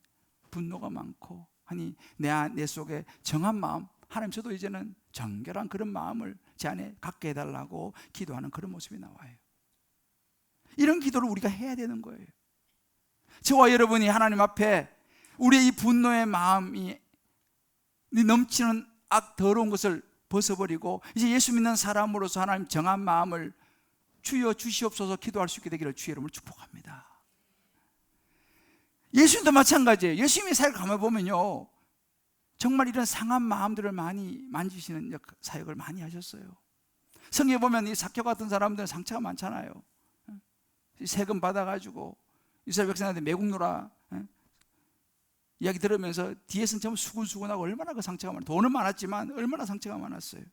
Speaker 1: 분노가 많고 하니 내 속에 정한 마음, 하나님, 저도 이제는 정결한 그런 마음을 제 안에 갖게 해달라고 기도하는 그런 모습이 나와요. 이런 기도를 우리가 해야 되는 거예요. 저와 여러분이 하나님 앞에 우리의 이 분노의 마음이 넘치는 더러운 것을 벗어버리고 이제 예수 믿는 사람으로서 하나님 정한 마음을 주여 주시옵소서 기도할 수 있게 되기를 주의 이름으로 축복합니다. 예수님도 마찬가지예요. 예수님의 사역을 가만 보면요, 정말 이런 상한 마음들을 많이 만지시는 사역을 많이 하셨어요. 성경에 보면 이 삭개오 같은 사람들은 상처가 많잖아요. 세금 받아가지고 이스라엘 백성한테 매국노라 이야기 들으면서 뒤에서는 전부 수군수군하고 얼마나 그 상처가 많아요. 돈은 많았지만 얼마나 상처가 많았어요.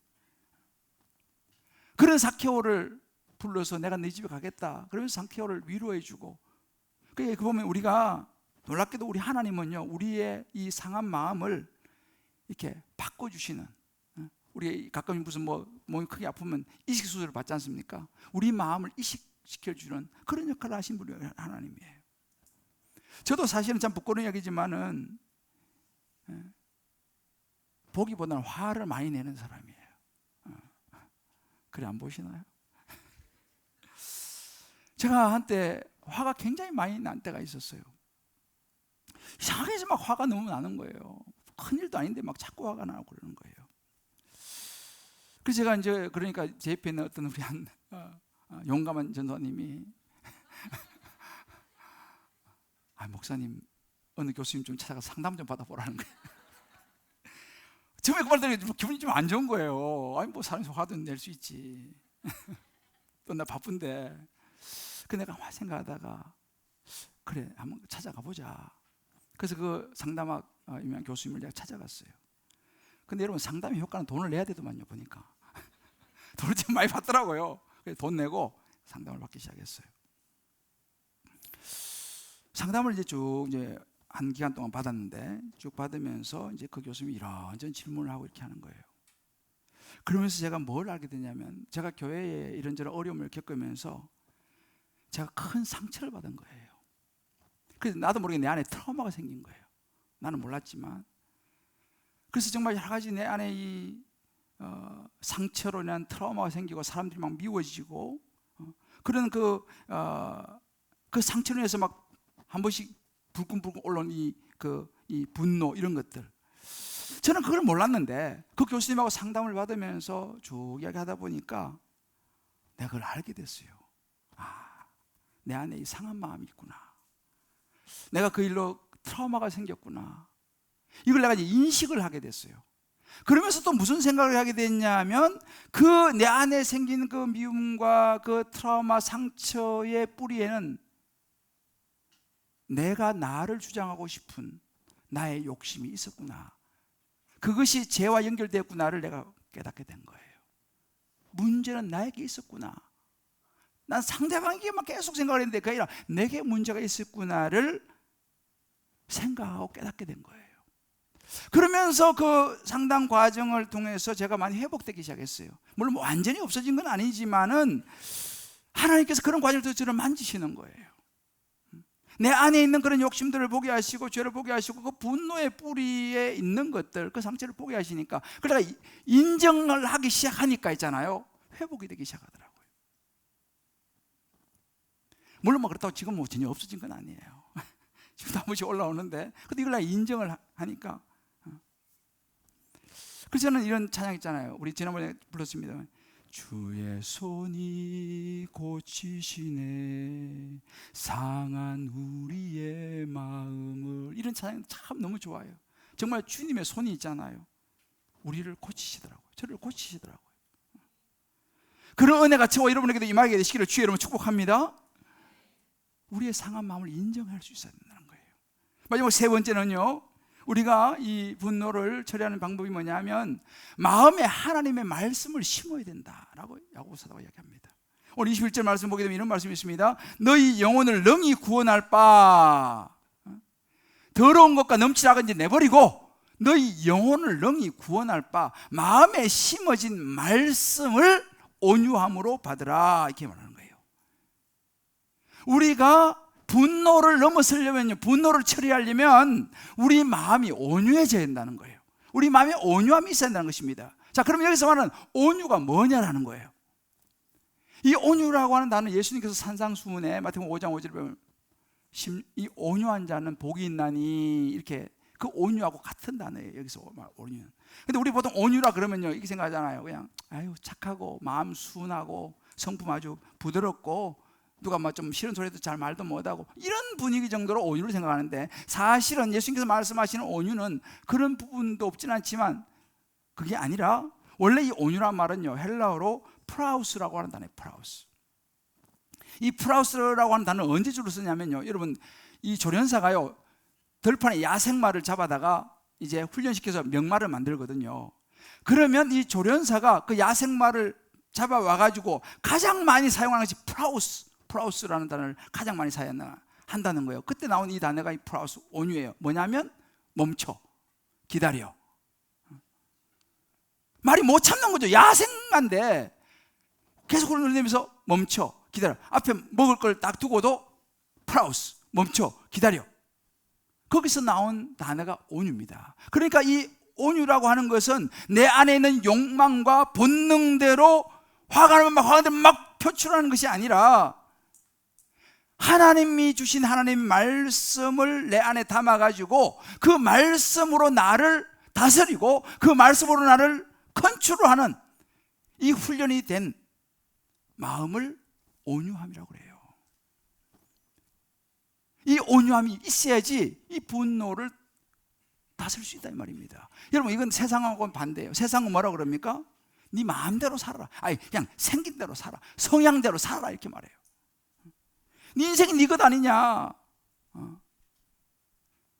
Speaker 1: 그런 삭개오를 불러서 내가 네 집에 가겠다 그러면서 삭개오를 위로해주고, 그 보면 우리가 놀랍게도 우리 하나님은요, 우리의 이 상한 마음을 이렇게 바꿔주시는, 우리 가끔 무슨 몸이 크게 아프면 이식수술을 받지 않습니까? 우리 마음을 이식시켜주는 그런 역할을 하신 분이 하나님이에요. 저도 사실은 참 부끄러운 이야기지만은 보기보다는 화를 많이 내는 사람이에요. 그래, 안 보시나요? 제가 한때 화가 굉장히 많이 난 때가 있었어요. 이상하게 막 화가 너무 나는 거예요. 큰일도 아닌데 막 자꾸 화가 나고 그러는 거예요. 그래서 제가 이제 그러니까 제 옆에 있는 어떤 우리 한 용감한 전도사님이 목사님, 어느 교수님 좀 찾아가 상담 좀 받아보라는 거예요. 처음에 그 말 들으면 기분이 좀 안 좋은 거예요. 뭐 사람이 화도 낼 수 있지. 또 나 바쁜데. 그 내가 막 생각하다가 그래, 한번 찾아가 보자. 그래서 그 상담학 유명한 교수님을 내가 찾아갔어요. 근데 여러분, 상담의 효과는 돈을 내야 되더만요. 보니까 돈을 좀 많이 받더라고요. 그래서 돈 내고 상담을 받기 시작했어요. 상담을 이제 한 기간 동안 받았는데, 쭉 받으면서 이제 그 교수님이 이런저런 질문을 하고 이렇게 하는 거예요. 그러면서 제가 뭘 알게 되냐면, 제가 교회에 이런저런 어려움을 겪으면서 제가 큰 상처를 받은 거예요. 그래서 나도 모르게 내 안에 트라우마가 생긴 거예요. 나는 몰랐지만. 그래서 정말 여러 가지 내 안에 이 상처로 인한 트라우마가 생기고 사람들이 막 미워지고 그런 그 상처로 인해서 막 한 번씩 불끈불끈 올라온 이 분노 이런 것들, 저는 그걸 몰랐는데 그 교수님하고 상담을 받으면서 쭉 이야기하다 보니까 내가 그걸 알게 됐어요. 내 안에 이 상한 마음이 있구나. 내가 그 일로 트라우마가 생겼구나. 이걸 내가 이제 인식을 하게 됐어요. 그러면서 또 무슨 생각을 하게 됐냐면 그 내 안에 생긴 그 미움과 그 트라우마 상처의 뿌리에는 내가 나를 주장하고 싶은 나의 욕심이 있었구나. 그것이 죄와 연결되었구나를 내가 깨닫게 된 거예요. 문제는 나에게 있었구나. 난 상대방에게만 계속 생각을 했는데 그게 아니라 내게 문제가 있었구나를 생각하고 깨닫게 된 거예요. 그러면서 그 상담 과정을 통해서 제가 많이 회복되기 시작했어요. 물론 완전히 없어진 건 아니지만은 하나님께서 그런 과정을 통해서 저를 만지시는 거예요. 내 안에 있는 그런 욕심들을 보게 하시고 죄를 보게 하시고 그 분노의 뿌리에 있는 것들, 그 상처를 보게 하시니까, 그러다가 인정을 하기 시작하니까 있잖아요, 회복이 되기 시작하더라고요. 물론 뭐 그렇다고 지금 뭐 전혀 없어진 건 아니에요. 지금도 한 번씩 올라오는데, 근데 이걸 인정을 하니까. 그래서 저는 이런 찬양 있잖아요. 우리 지난번에 불렀습니다. 주의 손이 고치시네 상한 우리의 마음을. 이런 찬양 참 너무 좋아요. 정말 주님의 손이 있잖아요. 우리를 고치시더라고요. 저를 고치시더라고요. 그런 은혜가 저와 여러분에게도 임하게 되시기를 주의 이름으로 축복합니다. 우리의 상한 마음을 인정할 수 있어야 된다는 거예요. 마지막 세 번째는요, 우리가 이 분노를 처리하는 방법이 뭐냐면 마음에 하나님의 말씀을 심어야 된다라고 야고보 사도가 이야기합니다. 오늘 21절 말씀 보게 되면 이런 말씀이 있습니다. 너희 영혼을 능히 구원할 바, 더러운 것과 넘치다가 이제 내버리고 너희 영혼을 능히 구원할 바 마음에 심어진 말씀을 온유함으로 받으라, 이렇게 말하는 거예요. 우리가 분노를 넘어서려면요, 분노를 처리하려면 우리 마음이 온유해져야 된다는 거예요. 우리 마음에 온유함이 있어야 한다는 것입니다. 자, 그럼 여기서 말하는 온유가 뭐냐라는 거예요. 이 온유라고 하는 단어는 예수님께서 산상수훈에 마태복음 5장 5절에 보면 이 온유한 자는 복이 있나니, 이렇게 그 온유하고 같은 단어예요. 여기서 온유는. 근데 우리 보통 온유라 그러면요, 이렇게 생각하잖아요. 그냥 아유 착하고 마음 순하고 성품 아주 부드럽고 누가 뭐 좀 싫은 소리도 잘 말도 못하고 이런 분위기 정도로 온유를 생각하는데, 사실은 예수님께서 말씀하시는 온유는 그런 부분도 없진 않지만 그게 아니라 원래 이 온유란 말은요, 헬라어로 프라우스라고 하는 단어예요. 프라우스. 이 프라우스라고 하는 단어는 언제 주로 쓰냐면요, 여러분 이 조련사가요 들판에 야생마를 잡아다가 이제 훈련시켜서 명마를 만들거든요. 그러면 이 조련사가 그 야생마를 잡아와가지고 가장 많이 사용하는 것이 프라우스라는 단어를 가장 많이 사용한다는 거예요. 그때 나온 이 단어가 이 프라우스, 온유예요. 뭐냐면 멈춰, 기다려. 말이 못 참는 거죠. 야생마인데 계속 흘러내면서 멈춰, 기다려. 앞에 먹을 걸 딱 두고도 프라우스, 멈춰, 기다려. 거기서 나온 단어가 온유입니다. 그러니까 이 온유라고 하는 것은 내 안에 있는 욕망과 본능대로 화가 나면 막 표출하는 것이 아니라 하나님이 주신 하나님의 말씀을 내 안에 담아가지고 그 말씀으로 나를 다스리고 그 말씀으로 나를 컨트롤하는 이 훈련이 된 마음을 온유함이라고 그래요. 이 온유함이 있어야지 이 분노를 다스릴 수 있다, 이 말입니다. 여러분, 이건 세상하고는 반대예요. 세상은 뭐라고 그럽니까? 네 마음대로 살아라. 아니, 그냥 생긴 대로 살아, 성향대로 살아라, 이렇게 말해요. 네 인생이 네 것 아니냐.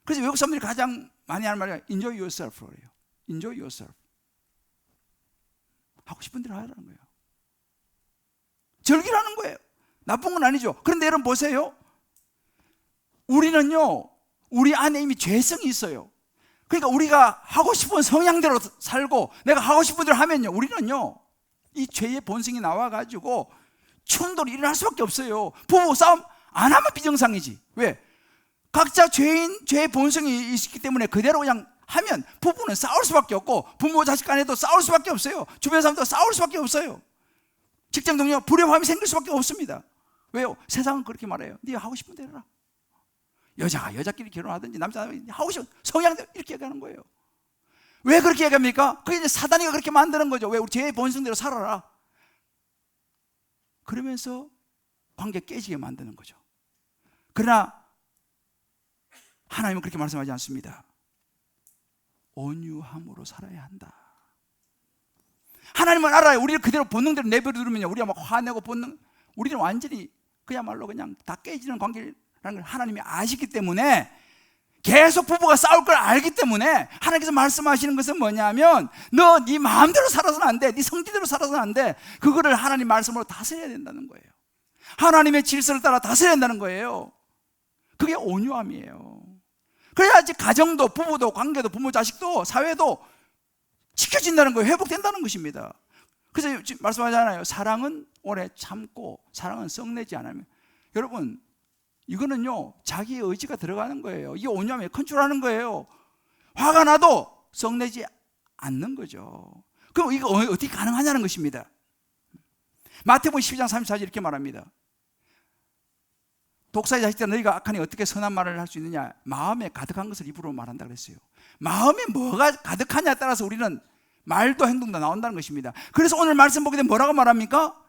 Speaker 1: 그래서 외국 사람들이 가장 많이 하는 말이 enjoy yourself라고 그래요. enjoy yourself. 하고 싶은 대로 하라는 거예요. 즐기라는 거예요. 나쁜 건 아니죠. 그런데 여러분 보세요. 우리는요, 우리 안에 이미 죄성이 있어요. 그러니까 우리가 하고 싶은 성향대로 살고 내가 하고 싶은 대로 하면요, 우리는요 이 죄의 본성이 나와가지고 충돌이 일어날 수밖에 없어요. 부부 싸움 안 하면 비정상이지. 왜? 각자 죄의 본성이 있기 때문에 그대로 그냥 하면 부부는 싸울 수밖에 없고, 부모 자식 간에도 싸울 수밖에 없어요. 주변 사람도 싸울 수밖에 없어요. 직장 동료 불협화음이 생길 수밖에 없습니다. 왜요? 세상은 그렇게 말해요. 네가 하고 싶은 대로 해라. 여자가 여자끼리 결혼하든지 남자가 하고 싶은 성향대로 이렇게 얘기하는 거예요. 왜 그렇게 얘기합니까? 그게 이제 사단이가 그렇게 만드는 거죠. 왜? 우리 제 본성대로 살아라. 그러면서 관계 깨지게 만드는 거죠. 그러나 하나님은 그렇게 말씀하지 않습니다. 온유함으로 살아야 한다. 하나님은 알아요. 우리를 그대로 본능대로 내버려두면요, 우리가 막 화내고 우리는 완전히 그야말로 그냥 다 깨지는 관계라는 걸 하나님이 아시기 때문에, 계속 부부가 싸울 걸 알기 때문에 하나님께서 말씀하시는 것은 뭐냐면, 너 네 마음대로 살아서는 안 돼. 네 성질대로 살아서는 안 돼. 그거를 하나님 말씀으로 다스려야 된다는 거예요. 하나님의 질서를 따라 다스려야 한다는 거예요. 그게 온유함이에요. 그래야지 가정도, 부부도, 관계도, 부모, 자식도, 사회도 지켜진다는 거예요. 회복된다는 것입니다. 그래서 지금 말씀하잖아요. 사랑은 오래 참고 사랑은 썩내지 않으면. 여러분, 이거는요, 자기의 의지가 들어가는 거예요. 이게 온유함에 컨트롤하는 거예요. 화가 나도 썩내지 않는 거죠. 그럼 이거 어떻게 가능하냐는 것입니다. 마태복음 12장 34절 이렇게 말합니다. 독사의 자식들아, 너희가 악하니 어떻게 선한 말을 할 수 있느냐? 마음에 가득한 것을 입으로 말한다 그랬어요. 마음에 뭐가 가득하냐에 따라서 우리는 말도 행동도 나온다는 것입니다. 그래서 오늘 말씀 보게 되면 뭐라고 말합니까?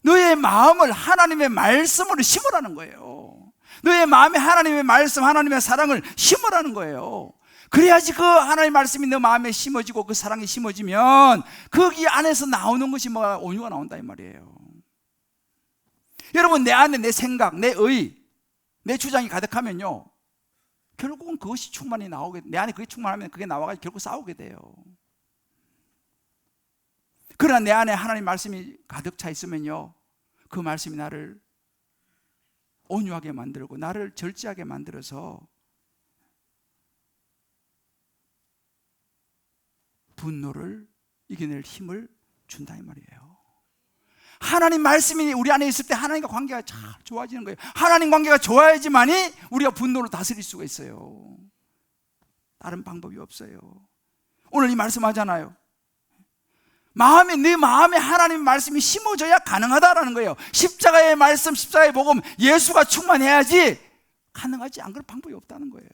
Speaker 1: 너의 마음을 하나님의 말씀으로 심으라는 거예요. 너의 마음에 하나님의 말씀, 하나님의 사랑을 심으라는 거예요. 그래야지 그 하나님의 말씀이 너 마음에 심어지고 그 사랑이 심어지면 거기 안에서 나오는 것이 뭐가 온유가 나온다 이 말이에요. 여러분, 내 안에 내 생각, 내 의, 내 주장이 가득하면요, 결국은 그것이 충만히 나오게, 내 안에 그게 충만하면 그게 나와가지고 결국 싸우게 돼요. 그러나 내 안에 하나님 말씀이 가득 차 있으면요, 그 말씀이 나를 온유하게 만들고 나를 절제하게 만들어서 분노를 이겨낼 힘을 준다 이 말이에요. 하나님 말씀이 우리 안에 있을 때 하나님과 관계가 잘 좋아지는 거예요. 하나님 관계가 좋아야지만이 우리가 분노를 다스릴 수가 있어요. 다른 방법이 없어요. 오늘 이 말씀 하잖아요. 내 마음에 하나님 말씀이 심어져야 가능하다라는 거예요. 십자가의 말씀, 십자가의 복음, 예수가 충만해야지 가능하지, 안 그럴 방법이 없다는 거예요.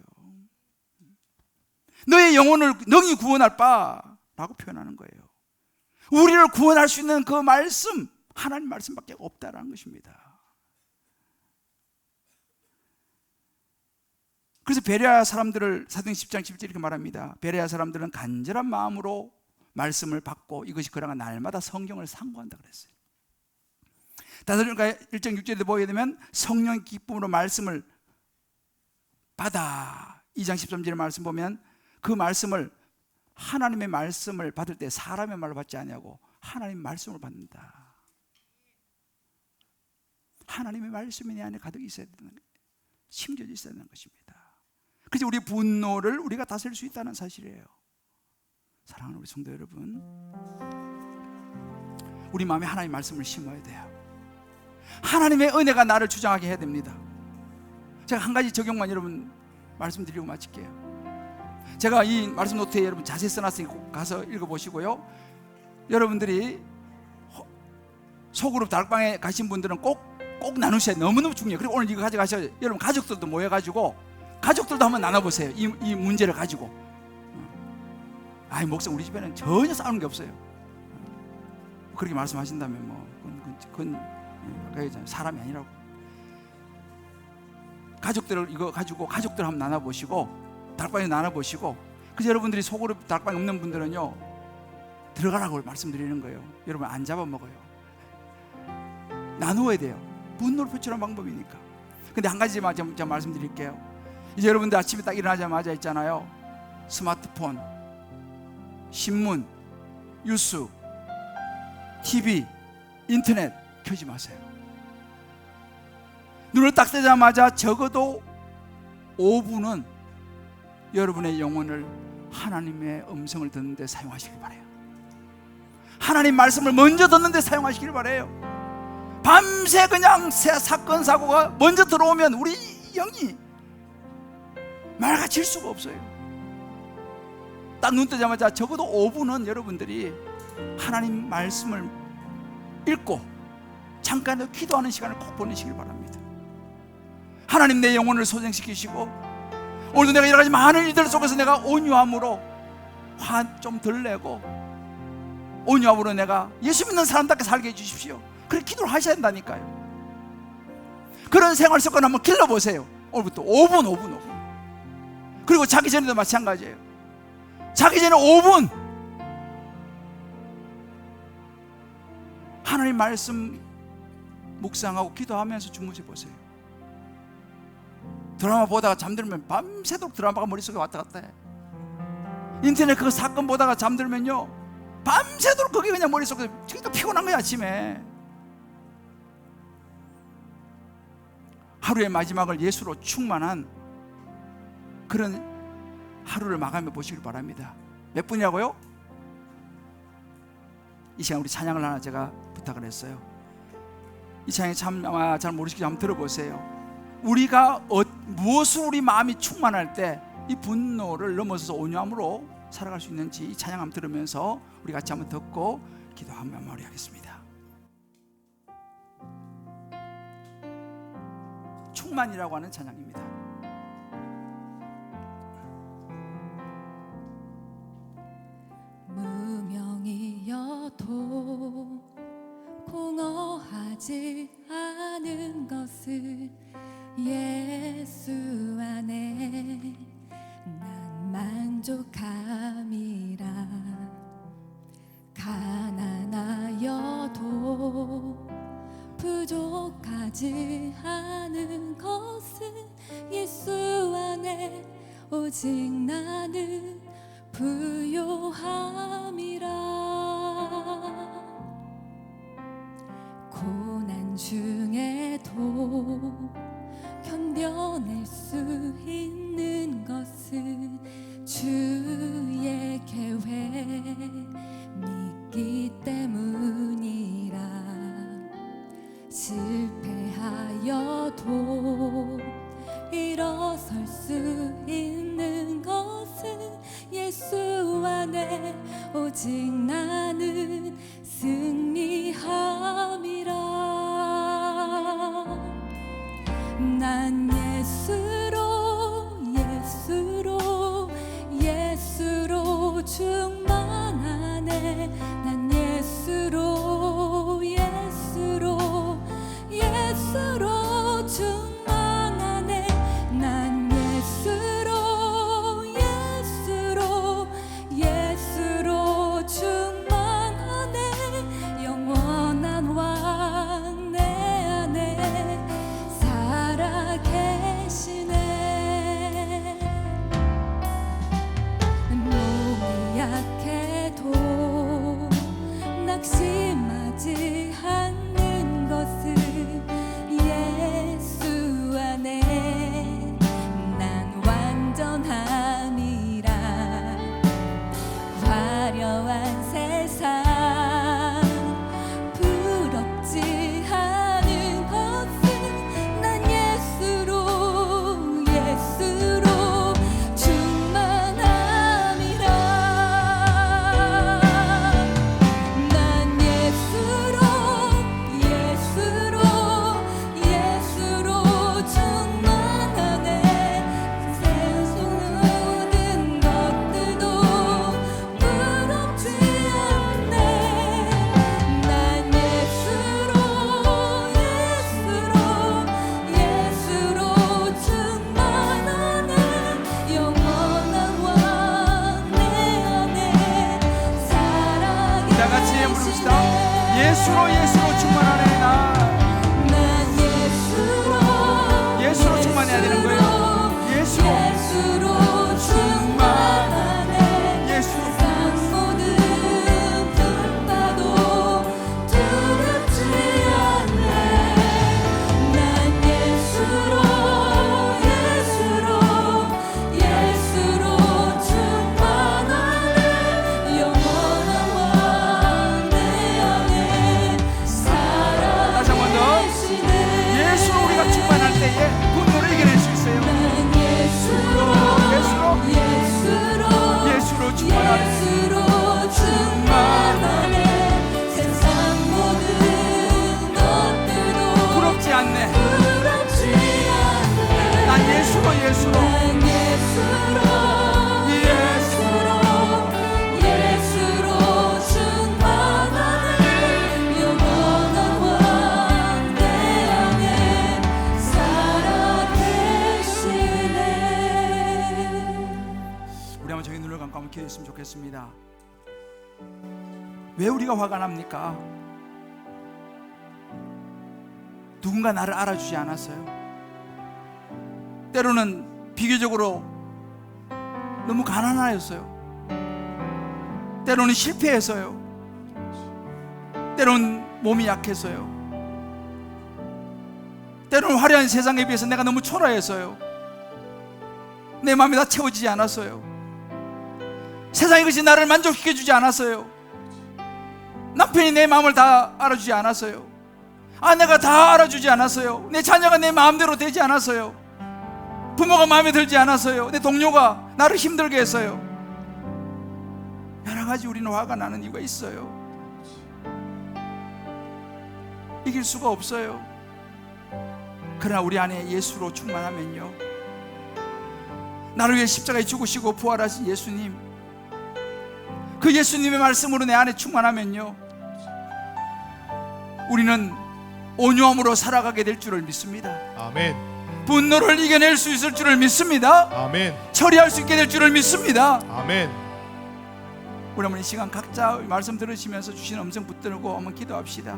Speaker 1: 너의 영혼을 능히 구원할 바라고 표현하는 거예요. 우리를 구원할 수 있는 그 말씀, 하나님 말씀밖에 없다라는 것입니다. 그래서 베레아 사람들을 사도행 10장 11절 이렇게 말합니다. 베레아 사람들은 간절한 마음으로 말씀을 받고 이것이 그러나 날마다 성경을 상고한다 그랬어요. 다살로니가 1장 6절에 보게 되면 성령 기쁨으로 말씀을 받아. 2장 13절의 말씀 보면 그 말씀을, 하나님의 말씀을 받을 때 사람의 말로 받지 아니하고 하나님의 말씀을 받는다. 하나님의 말씀이 내 안에 가득 있어야 되는 거예요. 심겨져 있어야 되는 것입니다. 그래서 우리 분노를 우리가 다스릴 수 있다는 사실이에요. 사랑하는 우리 성도 여러분, 우리 마음에 하나님의 말씀을 심어야 돼요. 하나님의 은혜가 나를 주장하게 해야 됩니다. 제가 한 가지 적용만 여러분 말씀드리고 마칠게요. 제가 이 말씀 노트에 여러분 자세히 써놨으니까 가서 읽어보시고요. 여러분들이 소그룹 다락방에 가신 분들은 꼭 나누셔야 돼요. 너무너무 중요해요. 그리고 오늘 이거 가져가셔야 돼요. 여러분 가족들도 모여가지고 가족들도 한번 나눠보세요. 이 문제를 가지고. 목사 우리 집에는 전혀 싸우는 게 없어요. 그렇게 말씀하신다면 그건 사람이 아니라고. 가족들을 이거 가지고 가족들 한번 나눠보시고 다락방에 나눠보시고, 그래서 여러분들이 소그룹 다락방에 없는 분들은요 들어가라고 말씀드리는 거예요. 여러분 안 잡아먹어요. 나누어야 돼요. 분노를 표출하는 방법이니까. 근데 한 가지만 제가 말씀드릴게요. 이제 여러분들 아침에 딱 일어나자마자 있잖아요, 스마트폰, 신문, 뉴스, TV, 인터넷 켜지 마세요. 눈을 딱 뜨자마자 적어도 5분은 여러분의 영혼을 하나님의 음성을 듣는 데 사용하시길 바라요. 하나님 말씀을 먼저 듣는 데 사용하시길 바라요. 밤새 그냥 사건 사고가 먼저 들어오면 우리 영이 맑아질 수가 없어요. 딱 눈 뜨자마자 적어도 5분은 여러분들이 하나님 말씀을 읽고 잠깐 기도하는 시간을 꼭 보내시길 바랍니다. 하나님, 내 영혼을 소생시키시고 오늘도 내가 여러 가지 많은 일들 속에서 내가 온유함으로 화 좀 덜 내고 온유함으로 내가 예수 믿는 사람답게 살게 해주십시오. 그렇게 기도를 하셔야 된다니까요. 그런 생활 습관 한번 길러보세요. 오늘부터 5분. 그리고 자기 전에도 마찬가지예요. 자기 전에 5분 하나님 말씀 묵상하고 기도하면서 주무셔 보세요. 드라마 보다가 잠들면 밤새도록 드라마가 머릿속에 왔다 갔다 해. 인터넷 그 사건 보다가 잠들면요 밤새도록 그게 그냥 머릿속에, 그러니까 피곤한 거야. 아침에 하루의 마지막을 예수로 충만한 그런 하루를 마감해 보시길 바랍니다. 몇 분이라고요? 이 시간 우리 찬양을 하나 제가 부탁을 했어요. 이 찬양이 참 아마 잘 모르시겠지만 한번 들어보세요. 우리가 무엇으로 우리 마음이 충만할 때 이 분노를 넘어서서 온유함으로 살아갈 수 있는지 이 찬양 한번 들으면서 우리 같이 한번 듣고 기도 한번 마무리하겠습니다. 충만이라고 하는 찬양입니다.
Speaker 2: 무명이어도 공허하지 않은 것을 예수 안에 난 만족함이라. 가난하여도 부족하지 않은 것은 예수 안에 오직 나는 부요함이라. 고난 중에도 견뎌낼 수 있는 것은 주의 계획 믿기 때문이라. 실패하여도 일어설 수 있는 것은 예수 안에 오직 나는 승리함이라. 난 예수로 충만하네. 난 예수로 충만하네. 난 예수로 충만하네. 영원한 왕 내 안에 살아 계시네. 몸이 약해도 낙심하지 않는 것은 예수 안에 난 완전함이라. 화려한 세상 부럽지 않은 것은 난 예수로 충만함이라. 난 예수로 충만하네. 세상 모든 것들도 부럽지 않네. 난 예수로 충만하네. 영원한 왕 내 안에 살아
Speaker 1: 다 같이 부릅시다.
Speaker 2: 계시네.
Speaker 1: 예수로 충만하네.
Speaker 2: 난
Speaker 1: 예수로 충만해야 되는 거예요. 예수로
Speaker 2: 충만하네.
Speaker 1: 예수.
Speaker 2: 세상 모든 풍파도 두렵지 않네. 난 예수로 충만하네. 영원한 왕 내 안에 살아
Speaker 1: 다시 한 번 더.
Speaker 2: 계시네.
Speaker 1: 예수로 우리가 충만할 때에 분노를 이겨낼 수 있어요.
Speaker 2: 난 예수로
Speaker 1: 왜 우리가 화가 납니까? 누군가 나를 알아주지 않았어요. 때로는 비교적으로 너무 가난하였어요. 때로는 실패해서요. 때로는 몸이 약해서요. 때로는 화려한 세상에 비해서 내가 너무 초라해서요. 내 마음이 다 채워지지 않았어요. 세상이 그것이 나를 만족시켜주지 않았어요. 남편이 내 마음을 다 알아주지 않았어요. 아내가 다 알아주지 않았어요. 내 자녀가 내 마음대로 되지 않았어요. 부모가 마음에 들지 않았어요. 내 동료가 나를 힘들게 했어요. 여러 가지 우리는 화가 나는 이유가 있어요. 이길 수가 없어요. 그러나 우리 안에 예수로 충만하면요, 나를 위해 십자가에 죽으시고 부활하신 예수님, 그 예수님의 말씀으로 내 안에 충만하면요, 우리는 온유함으로 살아가게 될 줄을 믿습니다.
Speaker 3: 아멘.
Speaker 1: 분노를 이겨낼 수 있을 줄을 믿습니다.
Speaker 3: 아멘.
Speaker 1: 처리할 수 있게 될 줄을 믿습니다.
Speaker 3: 아멘.
Speaker 1: 우리 한번 이 시간 각자 말씀 들으시면서 주신 음성 붙들고 한번 기도합시다.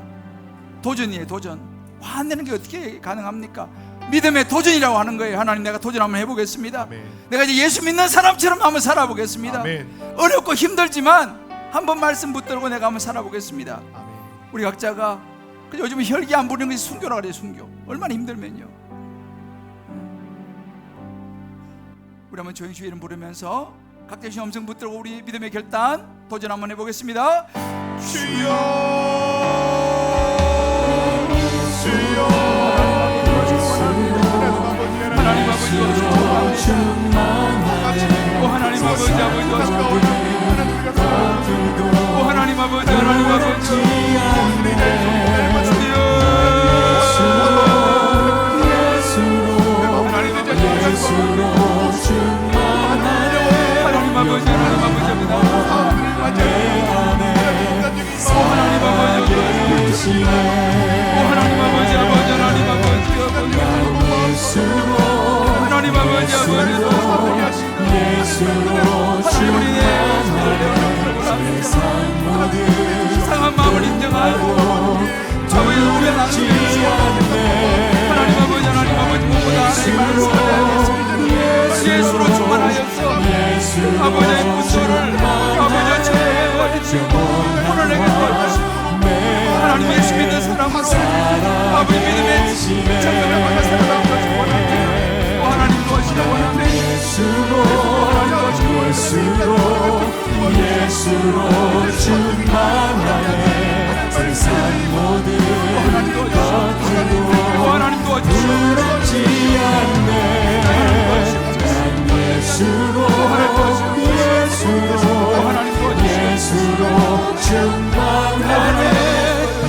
Speaker 1: 도전이에요, 도전. 화 안 내는 게 어떻게 가능합니까? 믿음의 도전이라고 하는 거예요. 하나님, 내가 도전 한번 해보겠습니다.
Speaker 3: 아멘.
Speaker 1: 내가 이제 예수 믿는 사람처럼 한번 살아보겠습니다.
Speaker 3: 아멘.
Speaker 1: 어렵고 힘들지만 한번 말씀 붙들고 내가 한번 살아보겠습니다.
Speaker 3: 아멘.
Speaker 1: 우리 각자가, 요즘 혈기 안 부리는 것이 순교라고 그래요. 순교. 얼마나 힘들면요. 우리 한번 조용히 주의 이름 부르면서 각자 주신 음성 붙들고 우리 믿음의 결단 도전 한번 해보겠습니다.
Speaker 3: 주여, 주여.
Speaker 1: 하나님 아버지, 하나님 아버지, 하나님 아버지, 하나님 상한 마음을 인정하고 저의 우에 나누지 않네. 하나님 아버지, 하나님 아버지, 무엇보다 하나님 예수로 충만하여서 아버지의 분노를 아버지의 죄에 오늘 내게 도와주시고 하나님 예수 믿는 사람으로 아버지 믿음의 정답을 받아 살아가는 것을 원합니다. 하나님 도와주시고 원합니다.
Speaker 2: 예수로 충만하네. 세상 모든 것들도
Speaker 1: 하나님 도와주시고
Speaker 2: 두렵지 않네. 난 예수로 충만하네.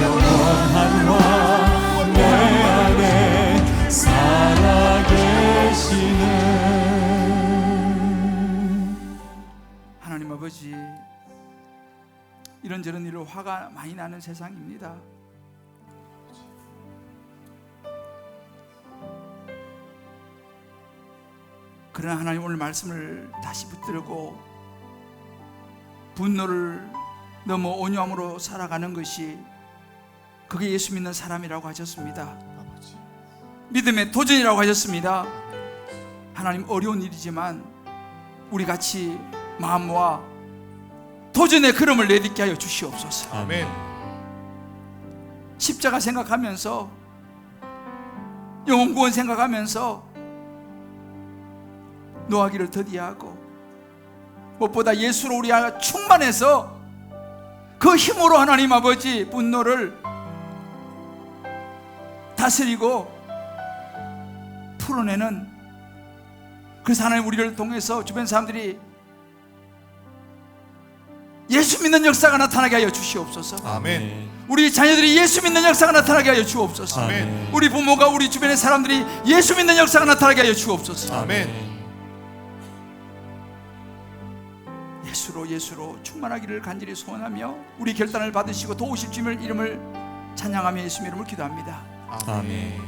Speaker 2: 영원한 화 내 안에 살아계시네.
Speaker 1: 하나님 아버지, 이런저런 일로 화가 많이 나는 세상입니다. 그러나 하나님, 오늘 말씀을 다시 붙들고 분노를 너무 온유함으로 살아가는 것이, 그게 예수 믿는 사람이라고 하셨습니다. 믿음의 도전이라고 하셨습니다. 하나님, 어려운 일이지만 우리 같이 마음과 도전의 걸음을 내딛게 하여 주시옵소서.
Speaker 3: 아멘.
Speaker 1: 십자가 생각하면서, 영혼 구원 생각하면서 노하기를 더디하고, 무엇보다 예수로 우리가 충만해서 그 힘으로 하나님 아버지 분노를 다스리고 풀어내는, 그래서 하나님 우리를 통해서 주변 사람들이 예수 믿는 역사가 나타나게 하여 주시옵소서.
Speaker 3: 아멘.
Speaker 1: 우리 자녀들이 예수 믿는 역사가 나타나게 하여 주옵소서.
Speaker 3: 아멘.
Speaker 1: 우리 부모가, 우리 주변의 사람들이 예수 믿는 역사가 나타나게 하여 주옵소서.
Speaker 3: 아멘.
Speaker 1: 예수로 충만하기를 간절히 소원하며 우리 결단을 받으시고 도우실 주님을 이름을 찬양하며 예수님의 이름을 기도합니다.
Speaker 3: 아멘.